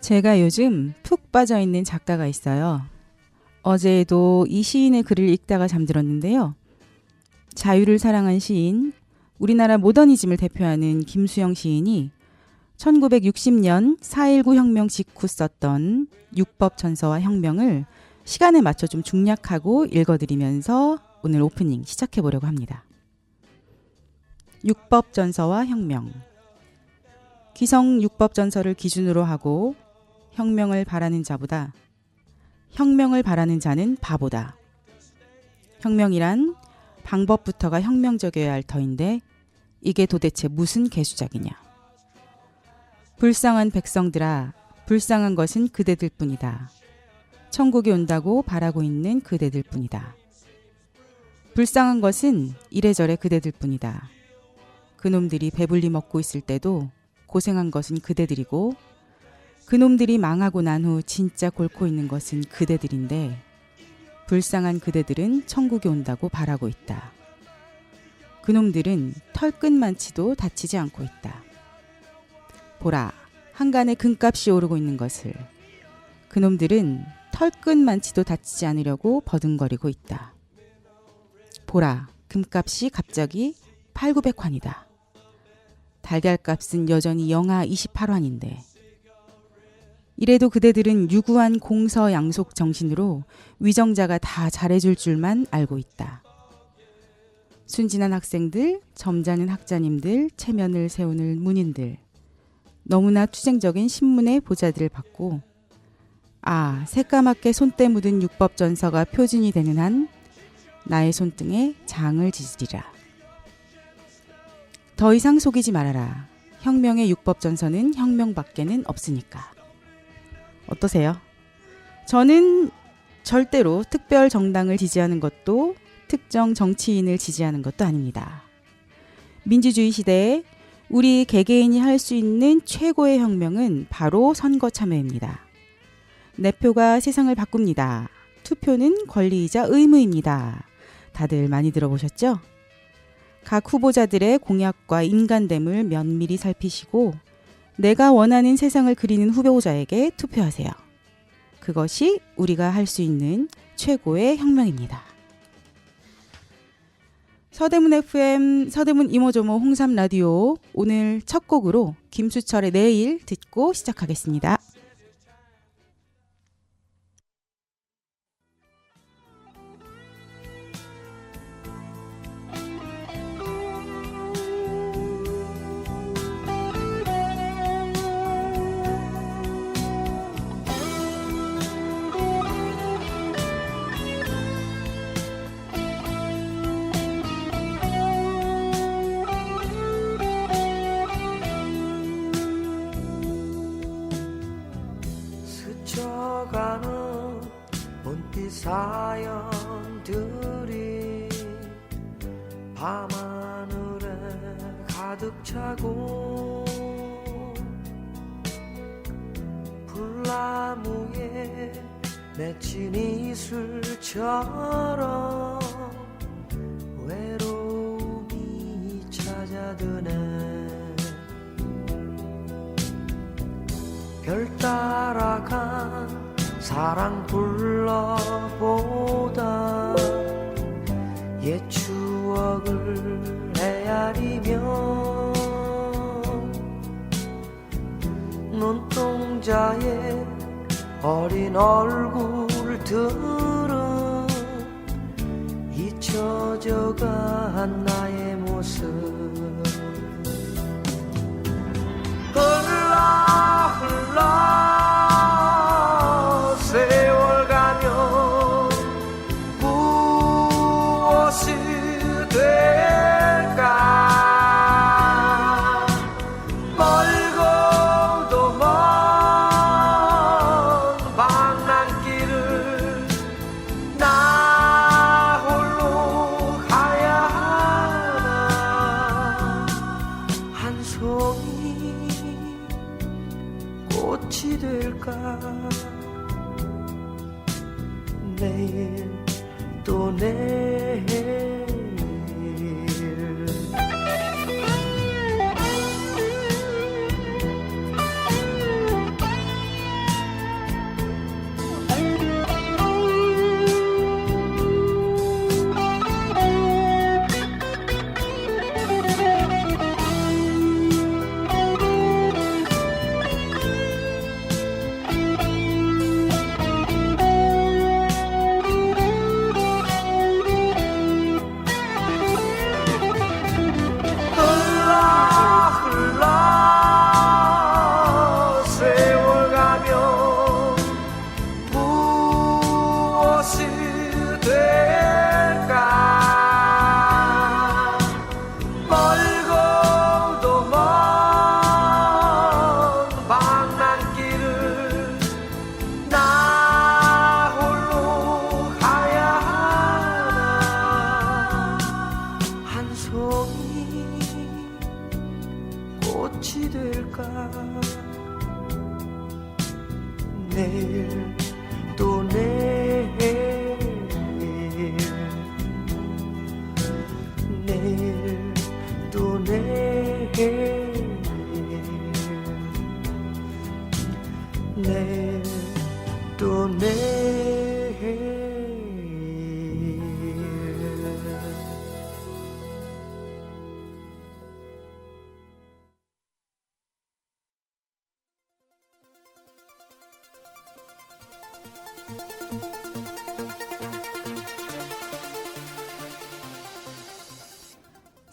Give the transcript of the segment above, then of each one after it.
제가 요즘 푹 빠져있는 작가가 있어요. 어제에도 이 시인의 글을 읽다가 잠들었는데요. 자유를 사랑한 시인, 우리나라 모더니즘을 대표하는 김수영 시인이 1960년 4.19 혁명 직후 썼던 육법전서와 혁명을 시간에 맞춰 좀 중략하고 읽어드리면서 오늘 오프닝 시작해보려고 합니다. 육법전서와 혁명. 기성 육법전서를 기준으로 하고 혁명을 바라는 자보다 혁명을 바라는 자는 바보다. 혁명이란 방법부터가 혁명적이어야 할 터인데 이게 도대체 무슨 개수작이냐. 불쌍한 백성들아, 불쌍한 것은 그대들 뿐이다. 천국이 온다고 바라고 있는 그대들 뿐이다. 불쌍한 것은 이래저래 그대들 뿐이다. 그놈들이 배불리 먹고 있을 때도 고생한 것은 그대들이고 그놈들이 망하고 난 후 진짜 곪고 있는 것은 그대들인데 불쌍한 그대들은 천국이 온다고 바라고 있다. 그놈들은 털끝만치도 다치지 않고 있다. 보라, 한간에 금값이 오르고 있는 것을. 그놈들은 털끝만치도 다치지 않으려고 버둥거리고 있다. 보라, 금값이 갑자기 8,900환이다. 달걀값은 여전히 영하 28환인데 이래도 그대들은 유구한 공서양속 정신으로 위정자가 다 잘해줄 줄만 알고 있다. 순진한 학생들, 점잖은 학자님들, 체면을 세우는 문인들, 너무나 투쟁적인 신문의 보자들을 받고 새까맣게 손때 묻은 육법전서가 표준이 되는 한 나의 손등에 장을 지지리라. 더 이상 속이지 말아라. 혁명의 육법전서는 혁명밖에는 없으니까. 어떠세요? 저는 절대로 특별 정당을 지지하는 것도 특정 정치인을 지지하는 것도 아닙니다. 민주주의 시대에 우리 개개인이 할 수 있는 최고의 혁명은 바로 선거 참여입니다. 내 표가 세상을 바꿉니다. 투표는 권리이자 의무입니다. 다들 많이 들어보셨죠? 각 후보자들의 공약과 인간됨을 면밀히 살피시고 내가 원하는 세상을 그리는 후보자에게 투표하세요. 그것이 우리가 할 수 있는 최고의 혁명입니다. 서대문 FM, 서대문 이모저모 홍삼 라디오 오늘 첫 곡으로 김수철의 내일 듣고 시작하겠습니다. 스쳐가는 본빛 사연들이 밤하늘에 가득 차고 불나무에 맺힌 이슬처럼 외로움이 찾아드네. 별 따라간 사랑 불러보다 옛 추억을 헤아리며 눈동자에 어린 얼굴들은 잊혀져간 나의 모습 흘러 세월 가면 무엇이 될까. 멀고도 먼 방랑길을 나 홀로 가야 하나. 한 송이 꽃이 될까. 내일 또 내일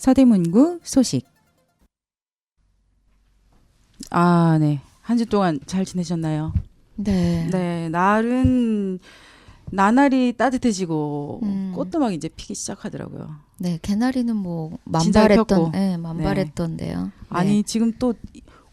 서대문구 소식. 아, 네. 한 주 동안 잘 지내셨나요? 네. 네, 날은 나날이 따뜻해지고 꽃도 막 이제 피기 시작하더라고요. 네, 개나리는 뭐 진짜 폈고. 만발했던, 네, 만발했던데요. 네. 아니, 지금 또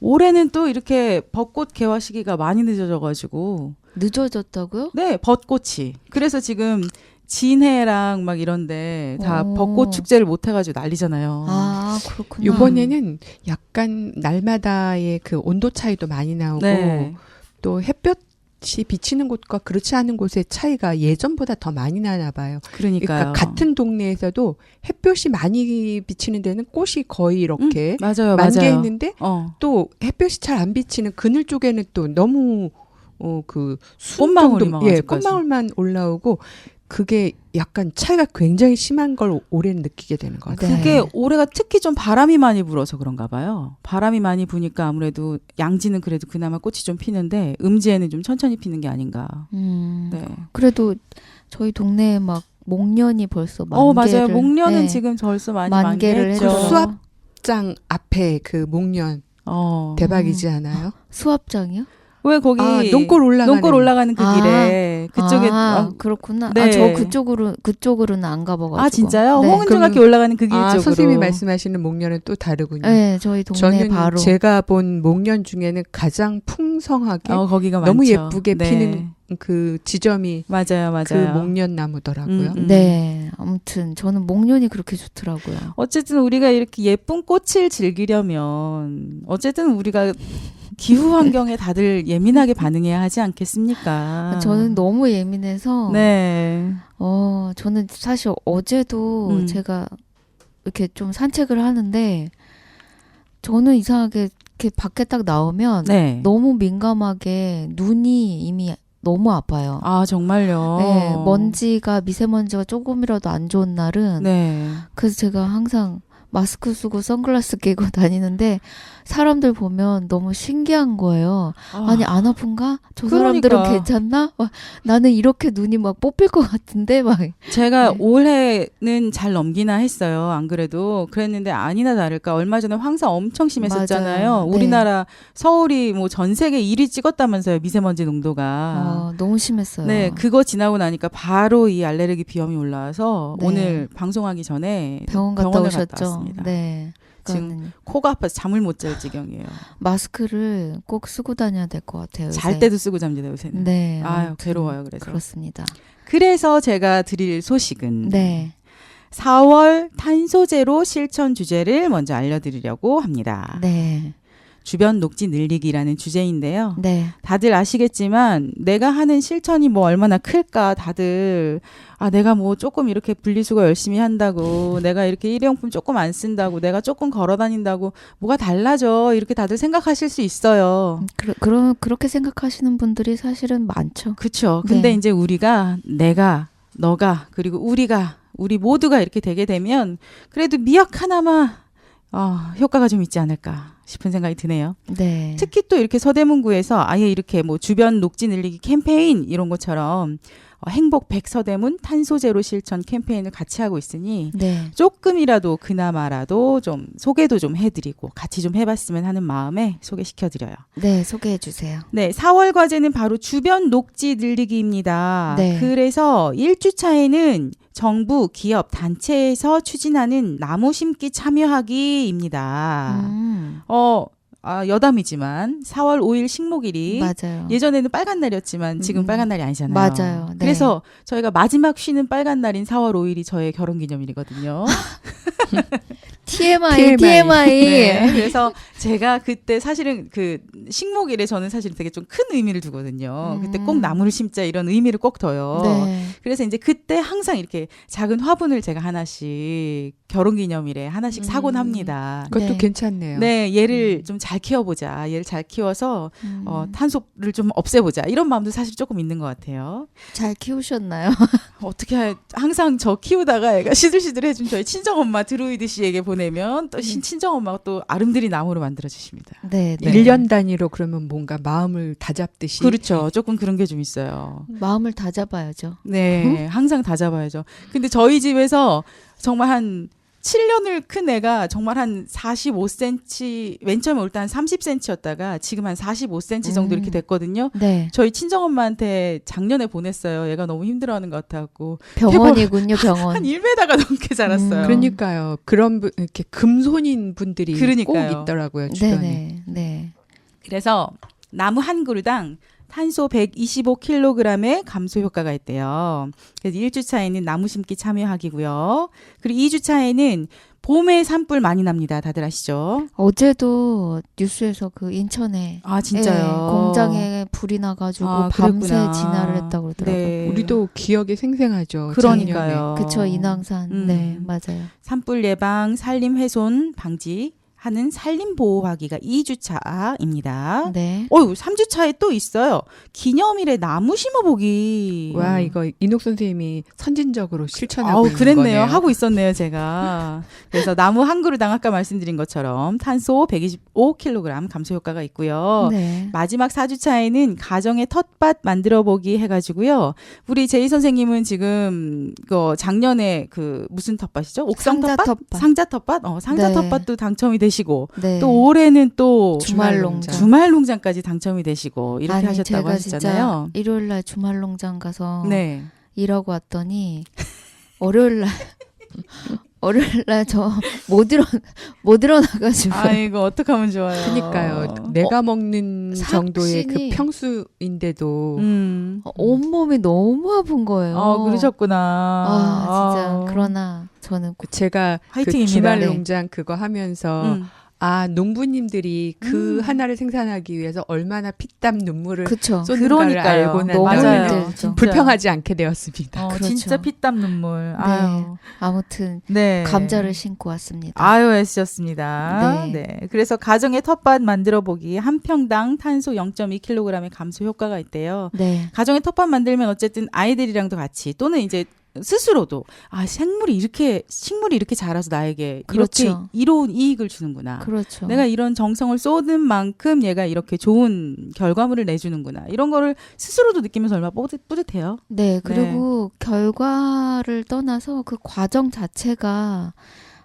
올해는 또 이렇게 벚꽃 개화 시기가 많이 늦어져가지고. 늦어졌다고요? 네, 벚꽃이. 그래서 지금 진해랑 막 이런데 다 오. 벚꽃 축제를 못 해가지고 난리잖아요. 아, 그렇구나. 이번에는 약간 날마다의 그 온도 차이도 많이 나오고 네. 또 햇볕이 비치는 곳과 그렇지 않은 곳의 차이가 예전보다 더 많이 나나 봐요. 그러니까요. 그러니까 같은 동네에서도 햇볕이 많이 비치는 데는 꽃이 거의 이렇게 맞아요, 맞아요. 만개했는데 또 또 햇볕이 잘 안 비치는 그늘 쪽에는 또 너무 그 꽃망울이만 예, 아직까지. 꽃망울만 올라오고 그게 약간 차이가 굉장히 심한 걸 올해는 느끼게 되는 것 같아요. 네. 그게 올해가 특히 좀 바람이 많이 불어서 그런가 봐요. 바람이 많이 부니까 아무래도 양지는 그래도 그나마 꽃이 좀 피는데 음지에는 좀 천천히 피는 게 아닌가. 네. 그래도 저희 동네에 막 목련이 벌써 맞아요. 만개를. 목련은 네. 지금 벌써 많이 만개를 만개했죠. 그 해서. 수압장 앞에 그 목련 대박이지 않아요? 수압장이요? 왜 거기 논골 올라가는 그 길에 그쪽에 그렇구나. 네. 저 그쪽으로는 안 가봐가지고. 아 진짜요? 네. 홍은중학교 그럼- 올라가는 그 길 쪽으로. 선생님이 말씀하시는 목련은 또 다르군요. 네, 저희 동네 저는 바로. 제가 본 목련 중에는 가장 풍성하게 거기가 너무 많죠. 예쁘게 네. 피는 그 지점이 맞아요. 그 목련 나무더라고요. 네, 아무튼 저는 목련이 그렇게 좋더라고요. 어쨌든 우리가 이렇게 예쁜 꽃을 즐기려면 어쨌든 우리가 기후 환경에 다들 예민하게 반응해야 하지 않겠습니까? 저는 너무 예민해서. 네. 저는 사실 어제도 제가 이렇게 좀 산책을 하는데 저는 이상하게 이렇게 밖에 딱 나오면 네. 너무 민감하게 눈이 이미 너무 아파요. 아 정말요. 네, 미세먼지가 조금이라도 안 좋은 날은 네. 그래서 제가 항상 마스크 쓰고 선글라스 끼고 다니는데 사람들 보면 너무 신기한 거예요. 아니 안 아픈가? 저 사람들은 그러니까. 괜찮나? 나는 이렇게 눈이 막 뽑힐 것 같은데 막. 제가 네. 올해는 잘 넘기나 했어요. 안 그래도 그랬는데 아니나 다를까 얼마 전에 황사 엄청 심했었잖아요. 맞아요. 네. 우리나라 서울이 뭐 전 세계 1위 찍었다면서요. 미세먼지 농도가. 너무 심했어요. 네, 그거 지나고 나니까 바로 이 알레르기 비염이 올라와서 네. 오늘 방송하기 전에 병원 갔다 병원을 오셨죠? 갔다 왔습니다. 네. 지금 그러니까는 코가 아파서 잠을 못 잘 지경이에요. 마스크를 꼭 쓰고 다녀야 될 것 같아요. 요새. 잘 때도 쓰고 잡니다 요새는. 네. 아유 아무튼 괴로워요 그래서. 그렇습니다. 그래서 제가 드릴 소식은 네. 4월 탄소 제로 실천 주제를 먼저 알려드리려고 합니다. 네. 주변 녹지 늘리기라는 주제인데요. 네. 다들 아시겠지만 내가 하는 실천이 뭐 얼마나 클까 다들 내가 뭐 조금 이렇게 분리수거 열심히 한다고 내가 이렇게 일회용품 조금 안 쓴다고 내가 조금 걸어 다닌다고 뭐가 달라져 이렇게 다들 생각하실 수 있어요. 그렇게 생각하시는 분들이 사실은 많죠. 그렇죠. 근데 네. 이제 우리가 내가 너가 그리고 우리 모두가 이렇게 되게 되면 그래도 미약 하나마 효과가 좀 있지 않을까 싶은 생각이 드네요. 네. 특히 또 이렇게 서대문구에서 아예 이렇게 뭐 주변 녹지 늘리기 캠페인 이런 것처럼 행복 100 서대문 탄소 제로 실천 캠페인을 같이 하고 있으니 네. 조금이라도 그나마라도 좀 소개도 좀 해드리고 같이 좀 해봤으면 하는 마음에 소개시켜드려요. 네, 소개해 주세요. 네, 4월 과제는 바로 주변 녹지 늘리기입니다. 네. 그래서 1주차에는 정부, 기업, 단체에서 추진하는 나무 심기 참여하기입니다. 여담이지만 4월 5일 식목일이 맞아요. 예전에는 빨간 날이었지만 지금 빨간 날이 아니잖아요. 맞아요. 네. 그래서 저희가 마지막 쉬는 빨간 날인 4월 5일이 저의 결혼 기념일이거든요. TMI. 네, 그래서 제가 그때 사실은 그 식목일에 저는 사실 되게 좀 큰 의미를 두거든요. 그때 꼭 나무를 심자 이런 의미를 꼭 둬요. 네. 그래서 이제 그때 항상 이렇게 작은 화분을 제가 하나씩 결혼 기념일에 하나씩 사곤 합니다. 그것도 네. 괜찮네요. 네, 얘를 좀 잘 키워보자. 얘를 잘 키워서 탄소를 좀 없애보자. 이런 마음도 사실 조금 있는 것 같아요. 잘 키우셨나요? 어떻게 항상 저 키우다가 애가 시들시들해준 저희 친정엄마 드루이드 씨에게 보내면 또 친정엄마가 또 아름드리 나무로 만들어주십니다. 네, 네. 1년 단위로 그러면 뭔가 마음을 다잡듯이 그렇죠. 조금 그런 게 좀 있어요. 마음을 다잡아야죠. 네, 항상 다 잡아야죠. 근데 저희 집에서 정말 한 7년을 큰 애가 정말 한 45cm, 맨 처음에 올 때 한 30cm였다가 지금 한 45cm 정도 이렇게 됐거든요. 네. 저희 친정엄마한테 작년에 보냈어요. 얘가 너무 힘들어하는 것 같아갖고. 병원이군요, 병원. 한 1m가 넘게 자랐어요. 그러니까요. 그런 이렇게 금손인 분들이 그러니까요. 꼭 있더라고요, 주변에. 네네. 네. 그래서 나무 한 그루당 탄소 125kg의 감소 효과가 있대요. 그래서 1주차에는 나무 심기 참여하기고요. 그리고 2주차에는 봄에 산불 많이 납니다. 다들 아시죠? 어제도 뉴스에서 그 인천에 아 진짜요? 예, 공장에 불이 나가지고 아, 밤새 그랬구나. 진화를 했다고 그러더라고요. 네. 우리도 기억이 생생하죠. 그러니까요. 그쵸, 인왕산. 네, 맞아요. 산불 예방, 산림 훼손 방지 하는 산림 보호하기가 2주차입니다. 네. 3주차에 또 있어요. 기념일에 나무 심어보기. 와, 이거 이녹 선생님이 선진적으로 실천하고 있는 그랬네요. 거네요. 하고 있었네요, 제가. 그래서 나무 한 그루당 아까 말씀드린 것처럼 탄소 125kg 감소 효과가 있고요. 네. 마지막 4주차에는 가정의 텃밭 만들어보기 해가지고요. 우리 제이 선생님은 지금 작년에 그 무슨 텃밭이죠? 옥상 상자 텃밭? 텃밭. 상자 텃밭? 상자 네. 텃밭도 당첨이 되시고 네. 또 올해는 또 주말 농장. 주말 농장까지 당첨이 되시고 이렇게 아니, 하셨다고 제가 하셨잖아요. 진짜 일요일날 주말 농장 가서 네. 일하고 왔더니 월요일날 저 못 일어나가지고 아이고 어떡하면 좋아요. 그러니까요. 내가 먹는 정도의 그 삭신이- 평수인데도 온몸이 너무 아픈 거예요. 그러셨구나. 진짜. 그러나 저는 제가 그 화이팅입니다. 주말 네. 농장 그거 하면서 농부님들이 그 하나를 생산하기 위해서 얼마나 피땀 눈물을 그쵸. 쏟는가를 알고 난 너무 다음에 힘들죠. 진짜. 불평하지 않게 되었습니다. 그렇죠. 진짜 피땀 눈물. 아유. 아무튼 네. 감자를 신고 왔습니다. 아유, 애쓰셨습니다. 네. 네. 그래서 가정의 텃밭 만들어 보기 한 평당 탄소 0.2kg의 감소 효과가 있대요. 네. 가정의 텃밭 만들면 어쨌든 아이들이랑도 같이 또는 이제 스스로도 식물이 이렇게 자라서 나에게 그렇죠. 이렇게 이로운 이익을 주는구나. 그렇죠. 내가 이런 정성을 쏟은 만큼 얘가 이렇게 좋은 결과물을 내주는구나. 이런 거를 스스로도 느끼면서 얼마나 뿌듯해요. 네, 그리고 결과를 떠나서 그 과정 자체가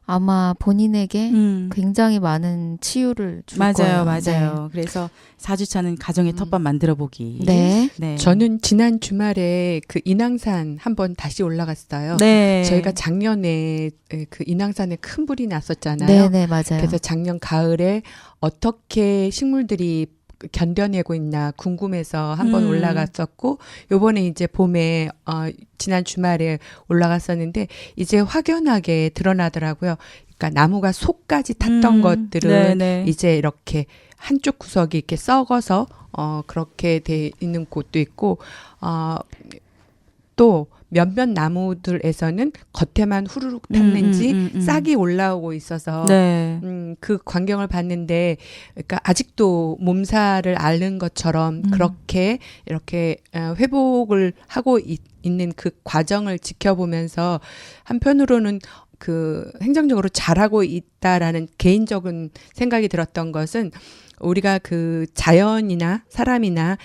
아마 본인에게 굉장히 많은 치유를 줄 거예요. 맞아요. 그래서 4주차는 가정의 텃밭 만들어 보기. 네. 저는 지난 주말에 그 인왕산 한번 다시 올라갔어요. 네. 저희가 작년에 그 인왕산에 큰 불이 났었잖아요. 네, 맞아요. 그래서 작년 가을에 어떻게 식물들이 견뎌내고 있나 궁금해서 한번 올라갔었고 요번에 이제 봄에 지난 주말에 올라갔었는데 이제 확연하게 드러나더라고요. 그러니까 나무가 속까지 탔던 것들은 네네. 이제 이렇게 한쪽 구석이 이렇게 썩어서 그렇게 돼 있는 곳도 있고 또 몇몇 나무들에서는 겉에만 후루룩 탔는지 싹이 올라오고 있어서 네. 그 광경을 봤는데 그러니까 아직도 몸살을 앓는 것처럼 그렇게 이렇게 회복을 하고 있는 그 과정을 지켜보면서 한편으로는 그 행정적으로 잘하고 있다라는 개인적인 생각이 들었던 것은 우리가 그 자연이나 사람이나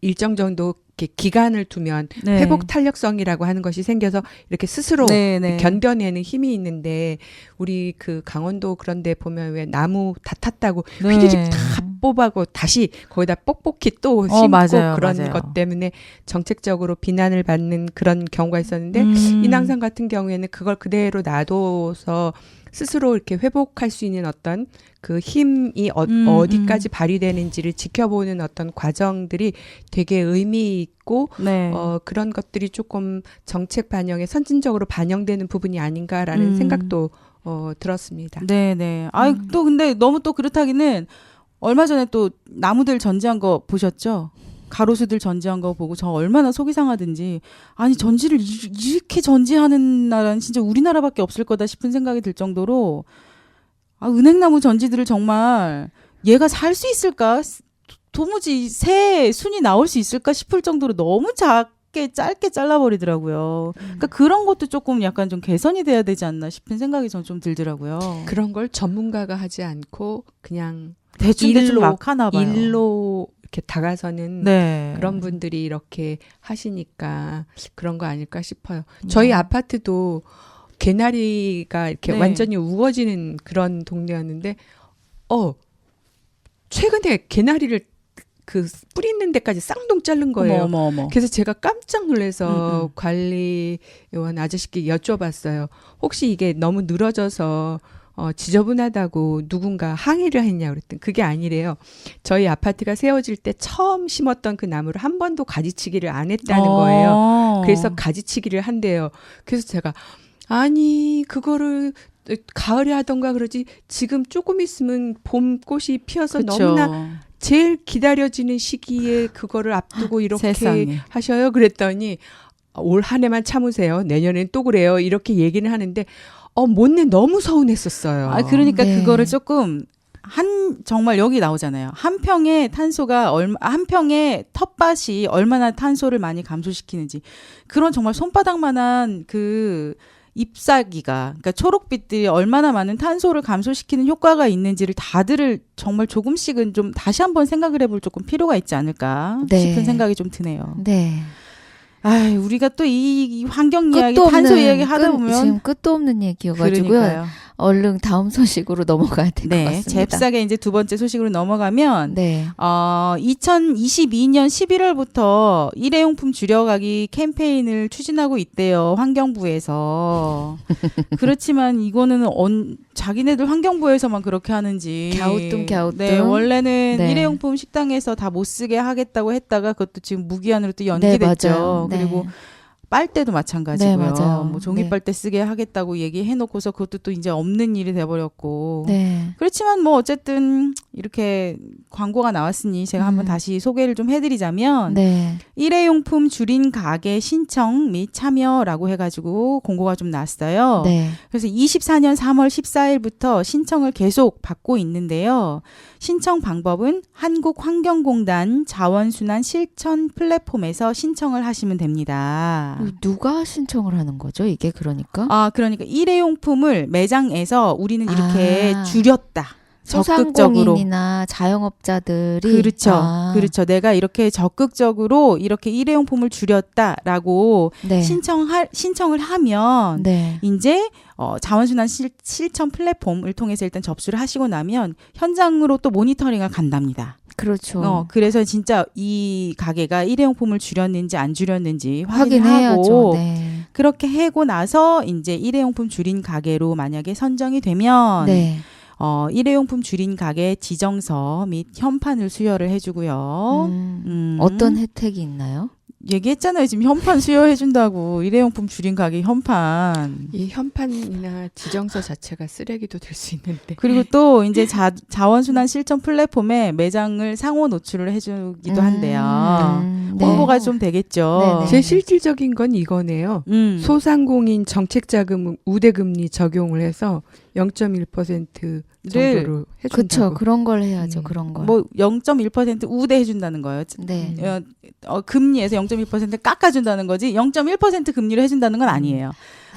일정 정도 이렇게 기간을 두면 네. 회복 탄력성이라고 하는 것이 생겨서 이렇게 스스로 네. 견뎌내는 힘이 있는데 우리 그 강원도 그런데 보면 왜 나무 다 탔다고 네. 휘리릭 다 뽑아고 다시 거기다 뽁뽁히 또 심고 맞아요, 그런 맞아요. 것 때문에 정책적으로 비난을 받는 그런 경우가 있었는데 인왕산 같은 경우에는 그걸 그대로 놔둬서 스스로 이렇게 회복할 수 있는 어떤 그 힘이 어디까지 발휘되는지를 지켜보는 어떤 과정들이 되게 의미 있고 네. 그런 것들이 조금 정책 반영에 선진적으로 반영되는 부분이 아닌가라는 생각도 들었습니다. 네네. 또 근데 너무 또 그렇다기는 얼마 전에 또 나무들 전지한 거 보셨죠? 가로수들 전지한 거 보고 저 얼마나 속이 상하든지 아니 전지를 이렇게 전지하는 나라는 진짜 우리나라밖에 없을 거다 싶은 생각이 들 정도로 은행나무 전지들을 정말 얘가 살 수 있을까? 도무지 새 순이 나올 수 있을까 싶을 정도로 너무 짧게 잘라버리더라고요. 그러니까 그런 것도 조금 약간 좀 개선이 돼야 되지 않나 싶은 생각이 전 좀 들더라고요. 그런 걸 전문가가 하지 않고 그냥 대충 막 하나 봐요. 일로 이렇게 다가서는 네. 그런 분들이 이렇게 하시니까 그런 거 아닐까 싶어요. 저희 아파트도 개나리가 이렇게 네. 완전히 우거지는 그런 동네였는데 최근에 개나리를 그 뿌리 있는 데까지 쌍둥 자른 거예요. 어머. 그래서 제가 깜짝 놀라서 음. 관리요원 아저씨께 여쭤봤어요. 혹시 이게 너무 늘어져서 지저분하다고 누군가 항의를 했냐 그랬더니 그게 아니래요. 저희 아파트가 세워질 때 처음 심었던 그 나무를 한 번도 가지치기를 안 했다는 거예요. 그래서 가지치기를 한대요. 그래서 제가 아니 그거를 가을에 하던가 그러지 지금 조금 있으면 봄꽃이 피어서 그쵸. 너무나 제일 기다려지는 시기에 그거를 앞두고 이렇게 세상에. 하셔요. 그랬더니 올 한 해만 참으세요. 내년엔 또 그래요. 이렇게 얘기는 하는데 못내 너무 서운했었어요. 그러니까 네. 그거를 조금 정말 여기 나오잖아요. 한 평의 탄소가 한 평의 텃밭이 얼마나 탄소를 많이 감소시키는지 그런 정말 손바닥만한 그 잎사귀가 그러니까 초록빛들이 얼마나 많은 탄소를 감소시키는 효과가 있는지를 다들 정말 조금씩은 좀 다시 한번 생각을 해볼 조금 필요가 있지 않을까 네. 싶은 생각이 좀 드네요. 네. 우리가 또 이 환경 이야기, 끝도 탄소 없는 이야기 하다 보면 지금 끝도 없는 얘기여가지고요. 그러니까요. 얼른 다음 소식으로 넘어가야 될 것 네, 같습니다. 잽싸게 이제 두 번째 소식으로 넘어가면 네. 2022년 11월부터 일회용품 줄여가기 캠페인을 추진하고 있대요. 환경부에서. 그렇지만 이거는 자기네들 환경부에서만 그렇게 하는지. 갸우뚱. 네, 원래는 네. 일회용품 식당에서 다 못 쓰게 하겠다고 했다가 그것도 지금 무기한으로 또 네, 연기됐죠. 맞아요. 네. 그리고 빨대도 마찬가지고요. 네, 맞아요. 뭐 종이 빨대 쓰게 하겠다고 얘기해놓고서 그것도 또 이제 없는 일이 돼버렸고. 네. 그렇지만 뭐 어쨌든 이렇게 광고가 나왔으니 제가 한번 다시 소개를 좀 해드리자면 네. 일회용품 줄인 가게 신청 및 참여라고 해가지고 공고가 좀 났어요. 네. 그래서 24년 3월 14일부터 신청을 계속 받고 있는데요. 신청 방법은 한국환경공단 자원순환 실천 플랫폼에서 신청을 하시면 됩니다. 누가 신청을 하는 거죠? 이게 그러니까? 그러니까 일회용품을 매장에서 우리는 이렇게 아. 줄였다. 적극적으로. 소상공인이나 자영업자들이 그렇죠. 그렇죠. 내가 이렇게 적극적으로 이렇게 일회용품을 줄였다라고 네. 신청을 하면 네. 이제 자원순환 실천 플랫폼을 통해서 일단 접수를 하시고 나면 현장으로 또 모니터링을 간답니다. 그렇죠. 그래서 진짜 이 가게가 일회용품을 줄였는지 안 줄였는지 확인해야죠. 확인하고 네. 그렇게 하고 나서 이제 일회용품 줄인 가게로 만약에 선정이 되면 네. 일회용품 줄인 가게 지정서 및 현판을 수여를 해주고요. 어떤 혜택이 있나요? 얘기했잖아요. 지금 현판 수여해준다고. 일회용품 줄인 가게 현판. 이 현판이나 지정서 자체가 쓰레기도 될 수 있는데. 그리고 또 이제 자원순환 실천 플랫폼에 매장을 상호 노출을 해주기도 한대요. 네. 홍보가 좀 되겠죠. 네네. 제일 실질적인 건 이거네요. 소상공인 정책자금 우대금리 적용을 해서 0.1% 정도로 해준다고. 그렇죠. 그런 걸 해야죠. 그런 걸. 뭐 0.1% 우대해준다는 거예요. 네. 금리에서 0.1% 깎아준다는 거지 0.1% 금리로 해준다는 건 아니에요.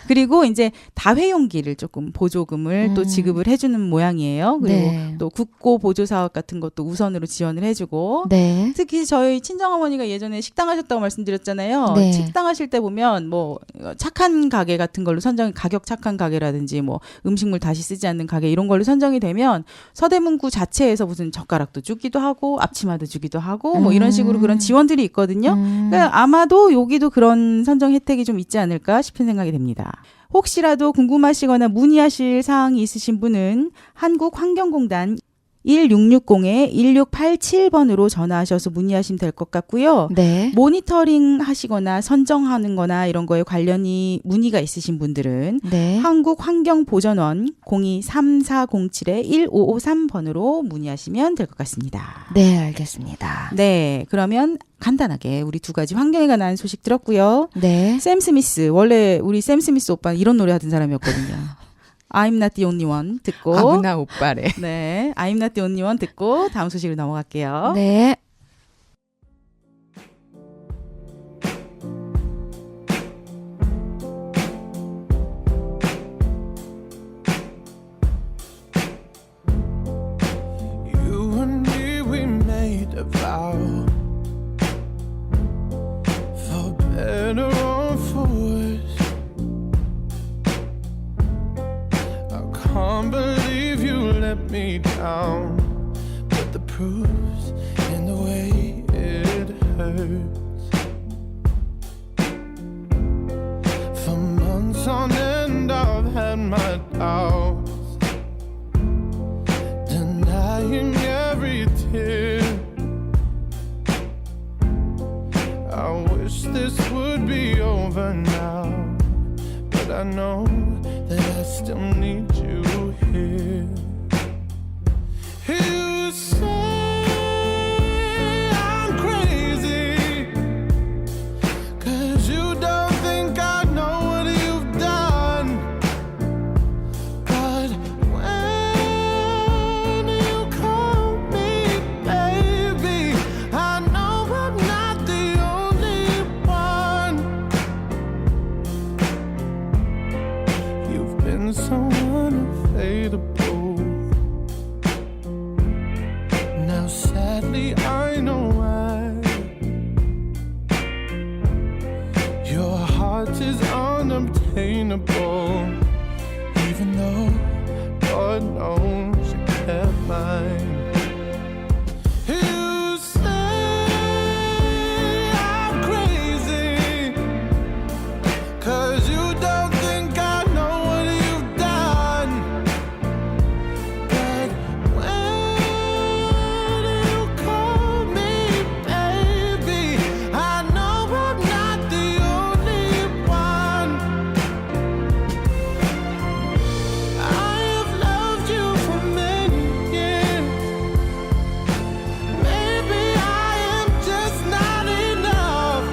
그리고 이제 다회용기를 조금 보조금을 또 지급을 해주는 모양이에요. 그리고 네. 또 국고 보조 사업 같은 것도 우선으로 지원을 해주고 네. 특히 저희 친정어머니가 예전에 식당 하셨다고 말씀드렸잖아요. 네. 식당 하실 때 보면 뭐 착한 가게 같은 걸로 가격 착한 가게라든지 뭐 음식물 다시 쓰지 않는 가게 이런 걸로 선정이 되면 서대문구 자체에서 무슨 젓가락도 주기도 하고 앞치마도 주기도 하고 뭐 이런 식으로 그런 지원들이 있거든요. 그러니까 아마도 여기도 그런 선정 혜택이 좀 있지 않을까 싶은 생각이 됩니다. 혹시라도 궁금하시거나 문의하실 사항이 있으신 분은 한국환경공단 1660-1687번으로 전화하셔서 문의하시면 될 것 같고요. 네. 모니터링 하시거나 선정하는 거나 이런 거에 관련이 문의가 있으신 분들은 네. 한국환경보전원 023407-1553번으로 문의하시면 될 것 같습니다. 네, 알겠습니다. 네, 그러면 간단하게 우리 두 가지 환경에 관한 소식 들었고요. 네. 샘 스미스, 원래 우리 샘 스미스 오빠는 이런 노래 하던 사람이었거든요. I'm not the only one 듣고 아무나 오빠래. 네, I'm not the only one 듣고 다음 소식으로 넘어갈게요. 네. You and me, we made a vow, for better or for worse. let me down, but the proof's in the way it hurts. For months on end I've had my doubts, denying every tear. I wish this would be over now, but I know that I still need you here. You say I'm crazy, 'cause you don't think I know what you've done. But when you call me baby, I know I'm not the only one. You've been so unavailable. Now sadly I know why. Your heart is unobtainable, even though God knows you kept mine. You say I'm crazy, 'cause you don't think I know what you've done. But when you call me baby, I know I'm not the only one. I have loved you for many years. Maybe I am just not enough.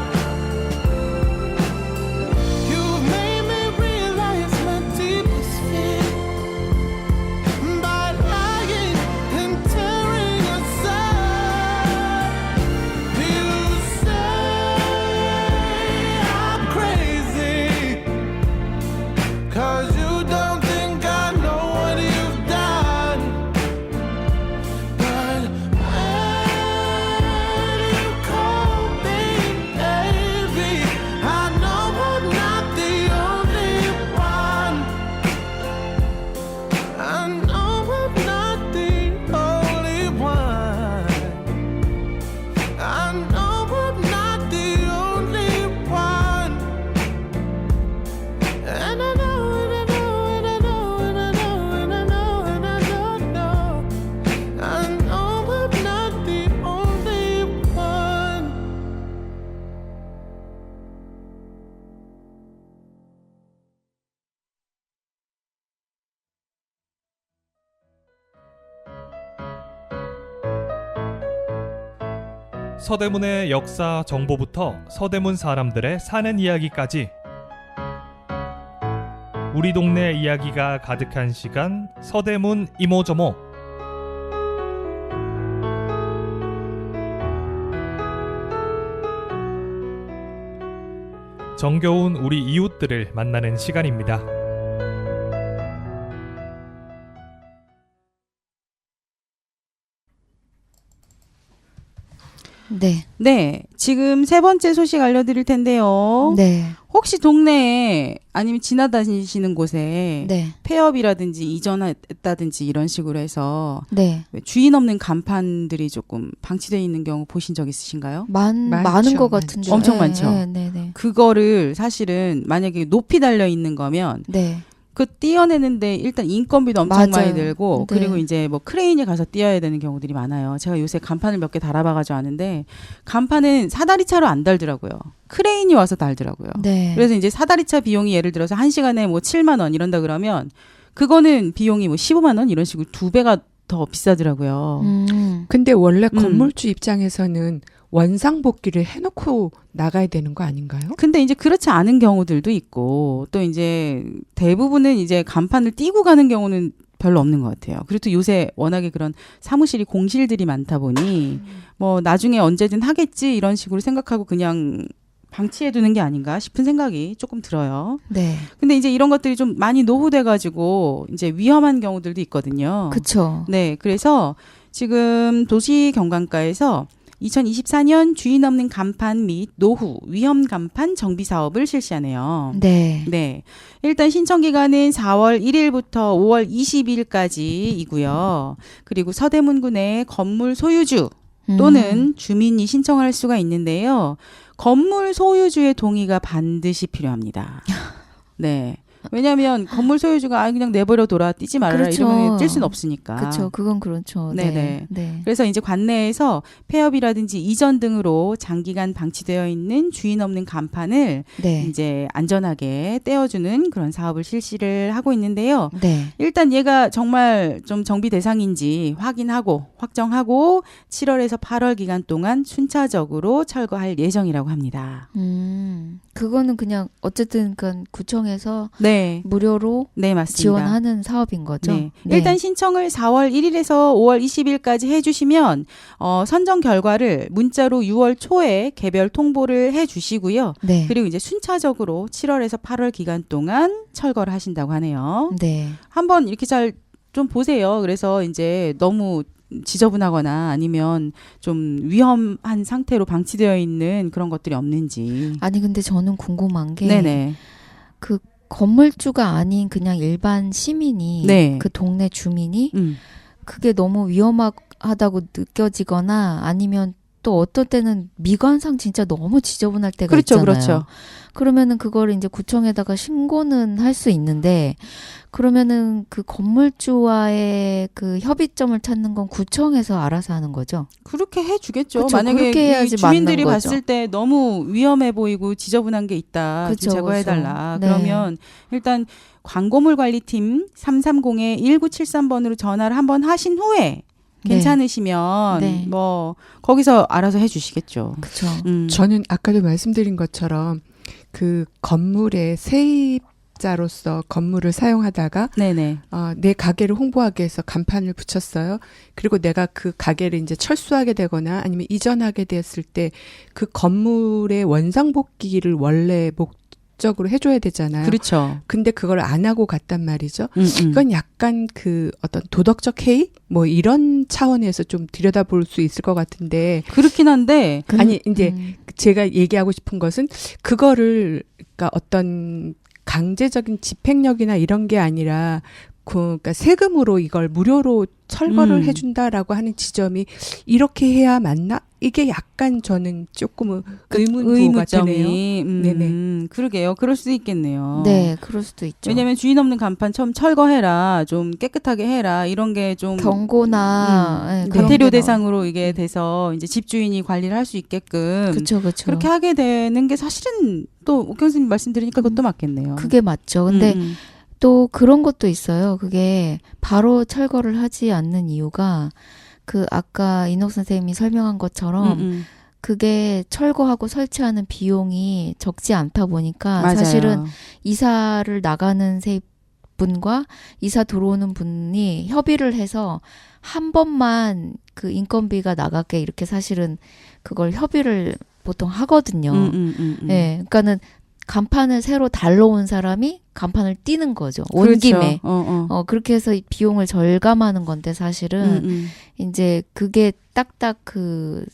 You've made me realize my deepest fear by lying and tearing us up. You say I'm crazy, 'cause you don't think I know what you've done. But when you call me baby, I know I'm not the only one. I know I'm not the only one. I know I'm not the only one. And I know, and I know, and I know, and I know, and I know, and I don't know. I know I'm not the only one. 서대문의 역사 정보부터 서대문 사람들의 사는 이야기까지 우리 동네 이야기가 가득한 시간 서대문 이모저모. 정겨운 우리 이웃들을 만나는 시간입니다. 네. 네, 지금 세 번째 소식 알려드릴 텐데요. 네. 혹시 동네에 아니면 지나다니시는 곳에 네. 폐업이라든지 이전했다든지 이런 식으로 해서 네. 왜 주인 없는 간판들이 조금 방치되어 있는 경우 보신 적 있으신가요? 많은 많죠, 것 같은데. 많죠. 엄청 많죠. 네, 네, 네. 그거를 사실은 만약에 높이 달려 있는 거면 네. 그 띄어내는데 일단 인건비도 엄청 맞아요. 많이 들고 네. 그리고 이제 뭐 크레인이 가서 띄어야 되는 경우들이 많아요. 제가 요새 간판을 몇 개 달아봐가지고 아는데 간판은 사다리차로 안 달더라고요. 크레인이 와서 달더라고요. 네. 그래서 이제 사다리차 비용이 예를 들어서 1시간에 뭐 7만 원 이런다 그러면 그거는 비용이 뭐 15만 원 이런 식으로 2배가 더 비싸더라고요. 근데 원래 건물주 입장에서는 원상복귀를 해놓고 나가야 되는 거 아닌가요? 근데 이제 그렇지 않은 경우들도 있고 또 이제 대부분은 이제 간판을 띄고 가는 경우는 별로 없는 것 같아요. 그리고 또 요새 워낙에 그런 사무실이 공실들이 많다 보니 뭐 나중에 언제든 하겠지 이런 식으로 생각하고 그냥 방치해두는 게 아닌가 싶은 생각이 조금 들어요. 네. 근데 이제 이런 것들이 좀 많이 노후돼가지고 이제 위험한 경우들도 있거든요. 그쵸. 네, 그래서 지금 도시경관과에서 2024년 주인 없는 간판 및 노후, 위험 간판 정비 사업을 실시하네요. 네. 네. 일단 신청 기간은 4월 1일부터 5월 20일까지이고요. 그리고 서대문군의 건물 소유주 또는 주민이 신청할 수가 있는데요. 건물 소유주의 동의가 반드시 필요합니다. 네. 왜냐하면 건물 소유주가 그냥 내버려 둬라 뛰지 말아라 그렇죠. 이러면 뛸 수는 없으니까. 그렇죠. 그건 그렇죠. 네네. 네. 네. 그래서 이제 관내에서 폐업이라든지 이전 등으로 장기간 방치되어 있는 주인 없는 간판을 네. 이제 안전하게 떼어주는 그런 사업을 실시를 하고 있는데요. 네. 일단 얘가 정말 좀 정비 대상인지 확인하고 확정하고 7월에서 8월 기간 동안 순차적으로 철거할 예정이라고 합니다. 그거는 그냥 어쨌든 그 구청에서 네, 무료로 네 맞습니다. 지원하는 사업인 거죠. 네. 일단 신청을 4월 1일에서 5월 20일까지 해주시면 선정 결과를 문자로 6월 초에 개별 통보를 해주시고요. 네. 그리고 이제 순차적으로 7월에서 8월 기간 동안 철거를 하신다고 하네요. 네. 한번 이렇게 잘 좀 보세요. 그래서 이제 너무 지저분하거나 아니면 좀 위험한 상태로 방치되어 있는 그런 것들이 없는지. 아니 근데 저는 궁금한 게 네네. 그 건물주가 아닌 그냥 일반 시민이 네. 그 동네 주민이 그게 너무 위험하다고 느껴지거나 아니면 또 어떨 때는 미관상 진짜 너무 지저분할 때가 그렇죠, 있잖아요. 그렇죠. 그러면은 그거를 이제 구청에다가 신고는 할 수 있는데 그러면은 그 건물주와의 그 협의점을 찾는 건 구청에서 알아서 하는 거죠. 그렇게 해주겠죠. 그쵸, 만약에 그렇게 해야지 이 주민들이 맞는 거죠. 봤을 때 너무 위험해 보이고 지저분한 게 있다. 그쵸, 좀 제거해달라. 그쵸. 네. 그러면 일단 광고물 관리팀 330-1973번으로 전화를 한번 하신 후에 괜찮으시면 네. 뭐 거기서 알아서 해주시겠죠. 그렇죠. 저는 아까도 말씀드린 것처럼 그 건물의 세입자로서 건물을 사용하다가 네네. 내 가게를 홍보하기 위해서 간판을 붙였어요. 그리고 내가 그 가게를 이제 철수하게 되거나 아니면 이전하게 되었을 때 그 건물의 원상복귀를 원래 목적으로 해줘야 되잖아요. 그렇죠. 근데 그걸 안 하고 갔단 말이죠. 이건 약간 그 어떤 도덕적 해이? 뭐 이런 차원에서 좀 들여다볼 수 있을 것 같은데. 그렇긴 한데 아니, 이제 제가 얘기하고 싶은 것은 그거를, 그러니까 어떤 강제적인 집행력이나 이런 게 아니라 그러니까 세금으로 이걸 무료로 철거를 해준다라고 하는 지점이 이렇게 해야 맞나? 이게 약간 저는 조금 의문부호가 되네요. 네네. 그러게요. 그럴 수도 있겠네요. 네, 그럴 수도 있죠. 왜냐면 주인 없는 간판 처음 철거해라, 좀 깨끗하게 해라 이런 게 좀 경고나 네, 그런 과태료 게 대상으로 이게 돼서 이제 집주인이 관리를 할 수 있게끔 그렇죠. 그렇게 하게 되는 게 사실은 또 옥경수님 말씀드리니까 그것도 맞겠네요. 그게 맞죠. 근데 또 그런 것도 있어요. 그게 바로 철거를 하지 않는 이유가 그 아까 인옥 선생님이 설명한 것처럼 그게 철거하고 설치하는 비용이 적지 않다 보니까 맞아요. 사실은 이사를 나가는 분과 이사 들어오는 분이 협의를 해서 한 번만 그 인건비가 나가게 이렇게 사실은 그걸 협의를 보통 하거든요. 네, 그러니까는 간판을 새로 달러 온 사람이 간판을 띄는 거죠. 온 그렇죠. 김에. 그렇게 해서 비용을 절감하는 건데 사실은 이제 그게 딱딱 그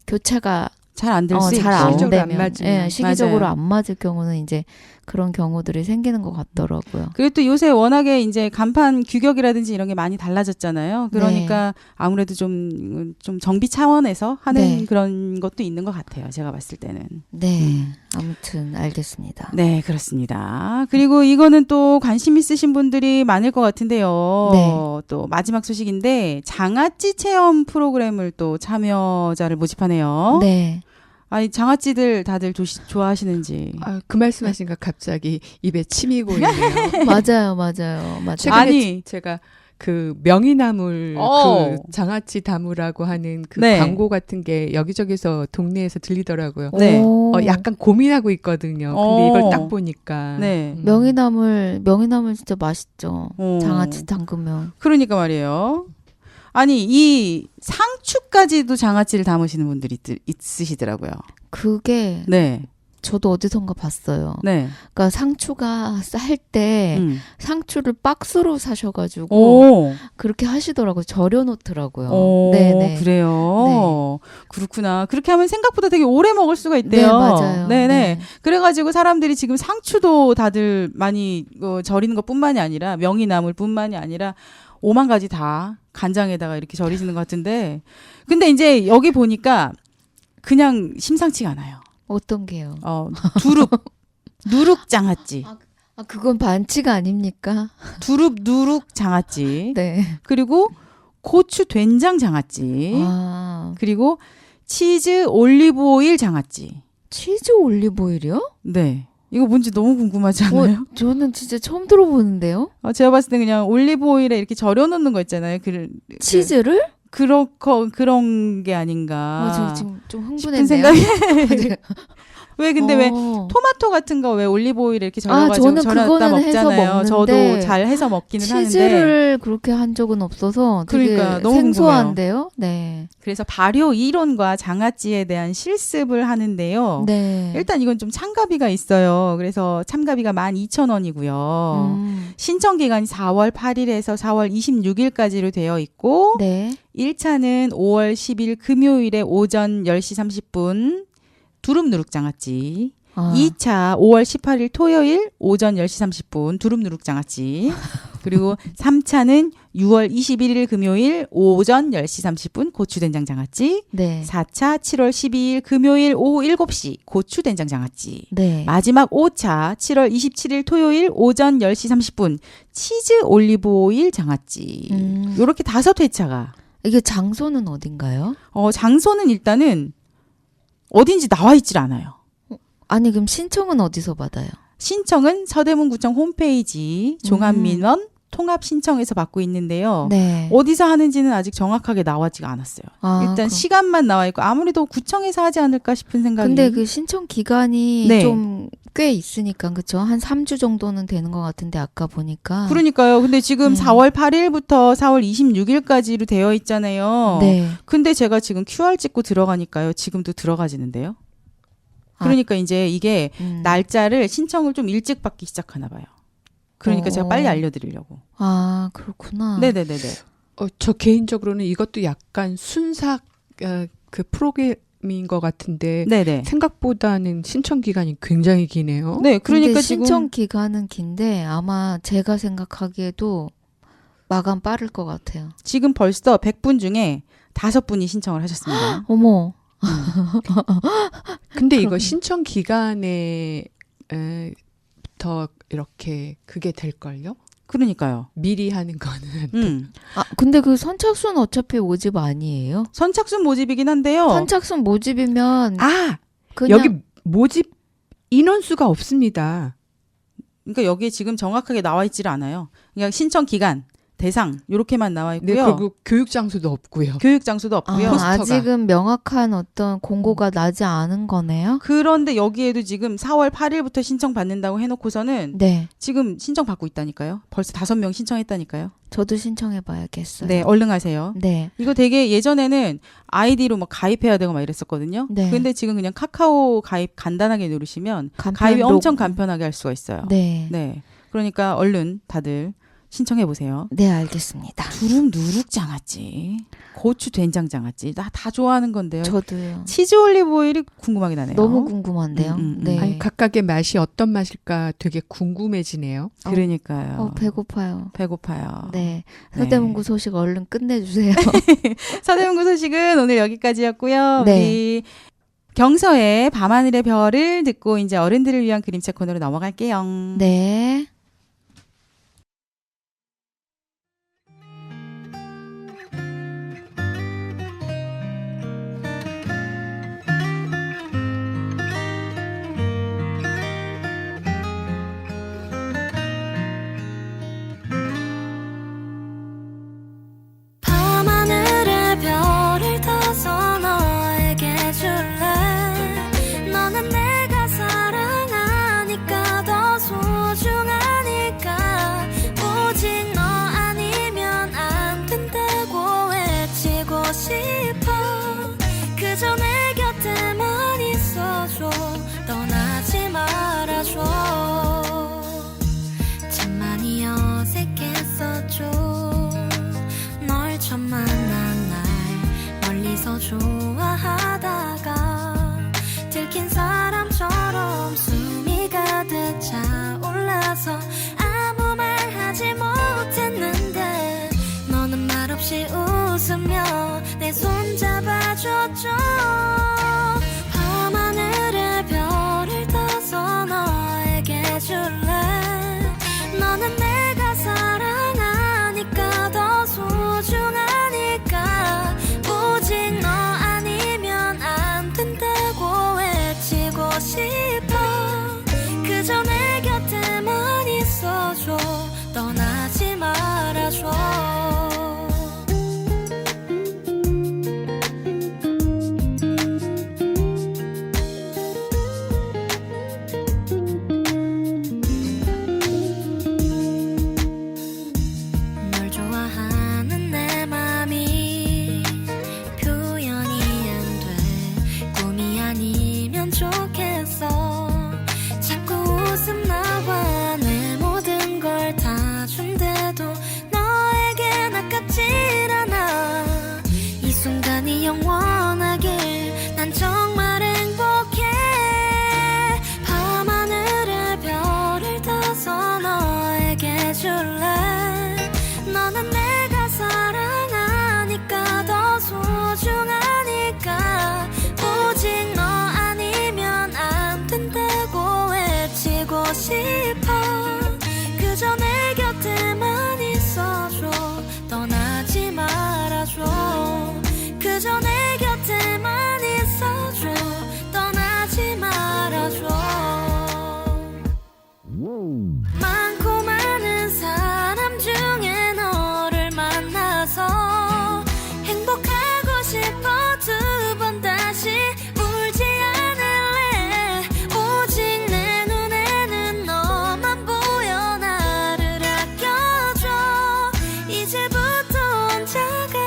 교체가 잘 안 될 수 있고 잘 안 시기적으로 안 되면 맞으면. 예, 시기적으로 맞아요. 안 맞을 경우는 이제 그런 경우들이 생기는 것 같더라고요. 그리고 또 요새 워낙에 이제 간판 규격이라든지 이런 게 많이 달라졌잖아요. 그러니까 아무래도 좀 정비 차원에서 하는 네. 그런 것도 있는 것 같아요. 제가 봤을 때는. 네, 아무튼 알겠습니다. 네, 그렇습니다. 그리고 이거는 또 관심 있으신 분들이 많을 것 같은데요. 네. 또 마지막 소식인데 장아찌 체험 프로그램을 또 참여자를 모집하네요. 네, 아니 장아찌들 다들 좋아하시는지. 그 말씀하시니까 갑자기 입에 침이 고이네요. 맞아요. 최근에 아니. 제가 그 명이나물 그 장아찌 다무라고 하는 그 네. 광고 같은 게 여기저기서 동네에서 들리더라고요. 네. 오, 약간 고민하고 있거든요. 근데 이걸 딱 보니까 네. 명이나물 진짜 맛있죠. 어. 장아찌 담그면. 그러니까 말이에요. 아니 이 상추까지도 장아찌를 담으시는 분들이 있으시더라고요. 그게 네. 저도 어디선가 봤어요. 네. 그러니까 상추가 쌀 때 상추를 박스로 사셔가지고 오. 그렇게 하시더라고요. 절여놓더라고요. 오, 네네. 그래요. 그렇구나. 그렇게 하면 생각보다 되게 오래 먹을 수가 있대요. 네, 맞아요. 네네. 네. 그래가지고 사람들이 지금 상추도 다들 많이 절이는 것뿐만이 아니라 명이나물뿐만이 아니라 5만 가지 다 간장에다가 이렇게 절이시는 것 같은데, 근데 이제 여기 보니까 그냥 심상치가 않아요. 어떤 게요? 두릅, 누룩 장아찌, 그건 반치가 아닙니까? 두릅 누룩 장아찌, 네. 그리고 고추 된장 장아찌, 아, 그리고 치즈 올리브 오일 장아찌. 치즈 올리브오일이요? 네. 이거 뭔지 너무 궁금하지 않아요? 저는 진짜 처음 들어보는데요. 제가 봤을 때 그냥 올리브 오일에 이렇게 절여 놓는 거 있잖아요. 치즈를? 그런 게 아닌가. 저 지금 좀 싶은 흥분했네요. 생각이. 왜 근데 왜 토마토 같은 거 왜 올리브 오일에 이렇게 절여가지고 저는 절여놨다 그거는 해서 먹잖아요. 저도 먹는데 잘 해서 먹기는 하는데. 치즈를 그렇게 한 적은 없어서 되게 그러니까 너무 생소한데요. 네. 그래서 발효 이론과 장아찌에 대한 실습을 하는데요. 네. 일단 이건 좀 참가비가 있어요. 그래서 참가비가 12,000원이고요. 신청 기간이 4월 8일에서 4월 26일까지로 되어 있고 네. 1차는 5월 10일 금요일에 오전 10시 30분 두릅 누룩 장아찌. 2차 5월 18일 토요일 오전 10시 30분 두릅 누룩 장아찌. 그리고 3차는 6월 21일 금요일 오전 10시 30분 고추된장 장아찌. 네. 4차 7월 12일 금요일 오후 7시 고추된장 장아찌. 네. 마지막 5차 7월 27일 토요일 오전 10시 30분 치즈 올리브 오일 장아찌. 요렇게 5회차가. 이게 장소는 어딘가요? 장소는 일단은 어딘지 나와 있질 않아요. 아니 그럼 신청은 어디서 받아요? 신청은 서대문구청 홈페이지 종합민원 통합 신청에서 받고 있는데요. 네. 어디서 하는지는 아직 정확하게 나와지가 않았어요. 일단 시간만 나와 있고 아무래도 구청에서 하지 않을까 싶은 생각이. 근데 그 신청 기간이 네. 좀 꽤 있으니까 그렇죠? 한 3주 정도는 되는 것 같은데 아까 보니까. 그러니까요. 근데 지금 4월 8일부터 4월 26일까지로 되어 있잖아요. 네. 근데 제가 지금 QR 찍고 들어가니까요. 지금도 들어가지는데요. 그러니까 이제 이게 날짜를 신청을 좀 일찍 받기 시작하나 봐요. 그러니까 제가 빨리 알려드리려고. 아, 그렇구나. 네네네네. 저 개인적으로는 이것도 약간 순삭 그 프로그램인 것 같은데 네네. 생각보다는 신청 기간이 굉장히 기네요. 네, 그러니까 근데 지금 신청 기간은 긴데 아마 제가 생각하기에도 마감 빠를 것 같아요. 지금 벌써 100분 중에 5분이 신청을 하셨습니다. 어머. 근데 이거 신청 기간에 더 이렇게 그게 될걸요? 그러니까요. 미리 하는 거는. 근데 그 선착순 어차피 모집 아니에요? 선착순 모집이긴 한데요. 선착순 모집이면 그냥 여기 모집 인원수가 없습니다. 그러니까 여기에 지금 정확하게 나와 있지를 않아요. 그냥 신청 기간, 대상 이렇게만 나와 있고요. 네, 그리고 교육 장소도 없고요. 교육 장소도 없고요. 포스터가. 아직은 명확한 어떤 공고가 나지 않은 거네요. 그런데 여기에도 지금 4월 8일부터 신청 받는다고 해놓고서는 네, 지금 신청 받고 있다니까요. 벌써 5명 신청했다니까요. 저도 신청해 봐야겠어요. 네, 얼른 하세요. 네. 이거 되게 예전에는 아이디로 막 가입해야 되고 막 이랬었거든요. 네. 근데 지금 그냥 카카오 가입 간단하게 누르시면 간편 가입이 로그. 엄청 간편하게 할 수가 있어요. 네. 네. 그러니까 얼른 다들 신청해 보세요. 네, 알겠습니다. 두릅 누룩 장아찌, 고추 된장 장아찌 나 다 좋아하는 건데요. 저도요. 치즈 올리브 오일이 궁금하게 나네요. 너무 궁금한데요. 네. 아니, 각각의 맛이 어떤 맛일까 되게 궁금해지네요. 그러니까요. 배고파요. 배고파요. 네. 네. 서대문구 소식 얼른 끝내주세요. 서대문구 소식은 오늘 여기까지였고요. 네. 우리 경서의 밤하늘의 별을 듣고 이제 어른들을 위한 그림책 코너로 넘어갈게요. 네. 밤하늘의 별을 타서 너에게 줄래 너는 내가 사랑하니까 더 소중한 많고 많은 사람 중에 너를 만나서 행복하고 싶어 두 번 다시 울지 않을래. 오직 내 눈에는 너만 보여. 나를 아껴줘. 이제부터 혼자가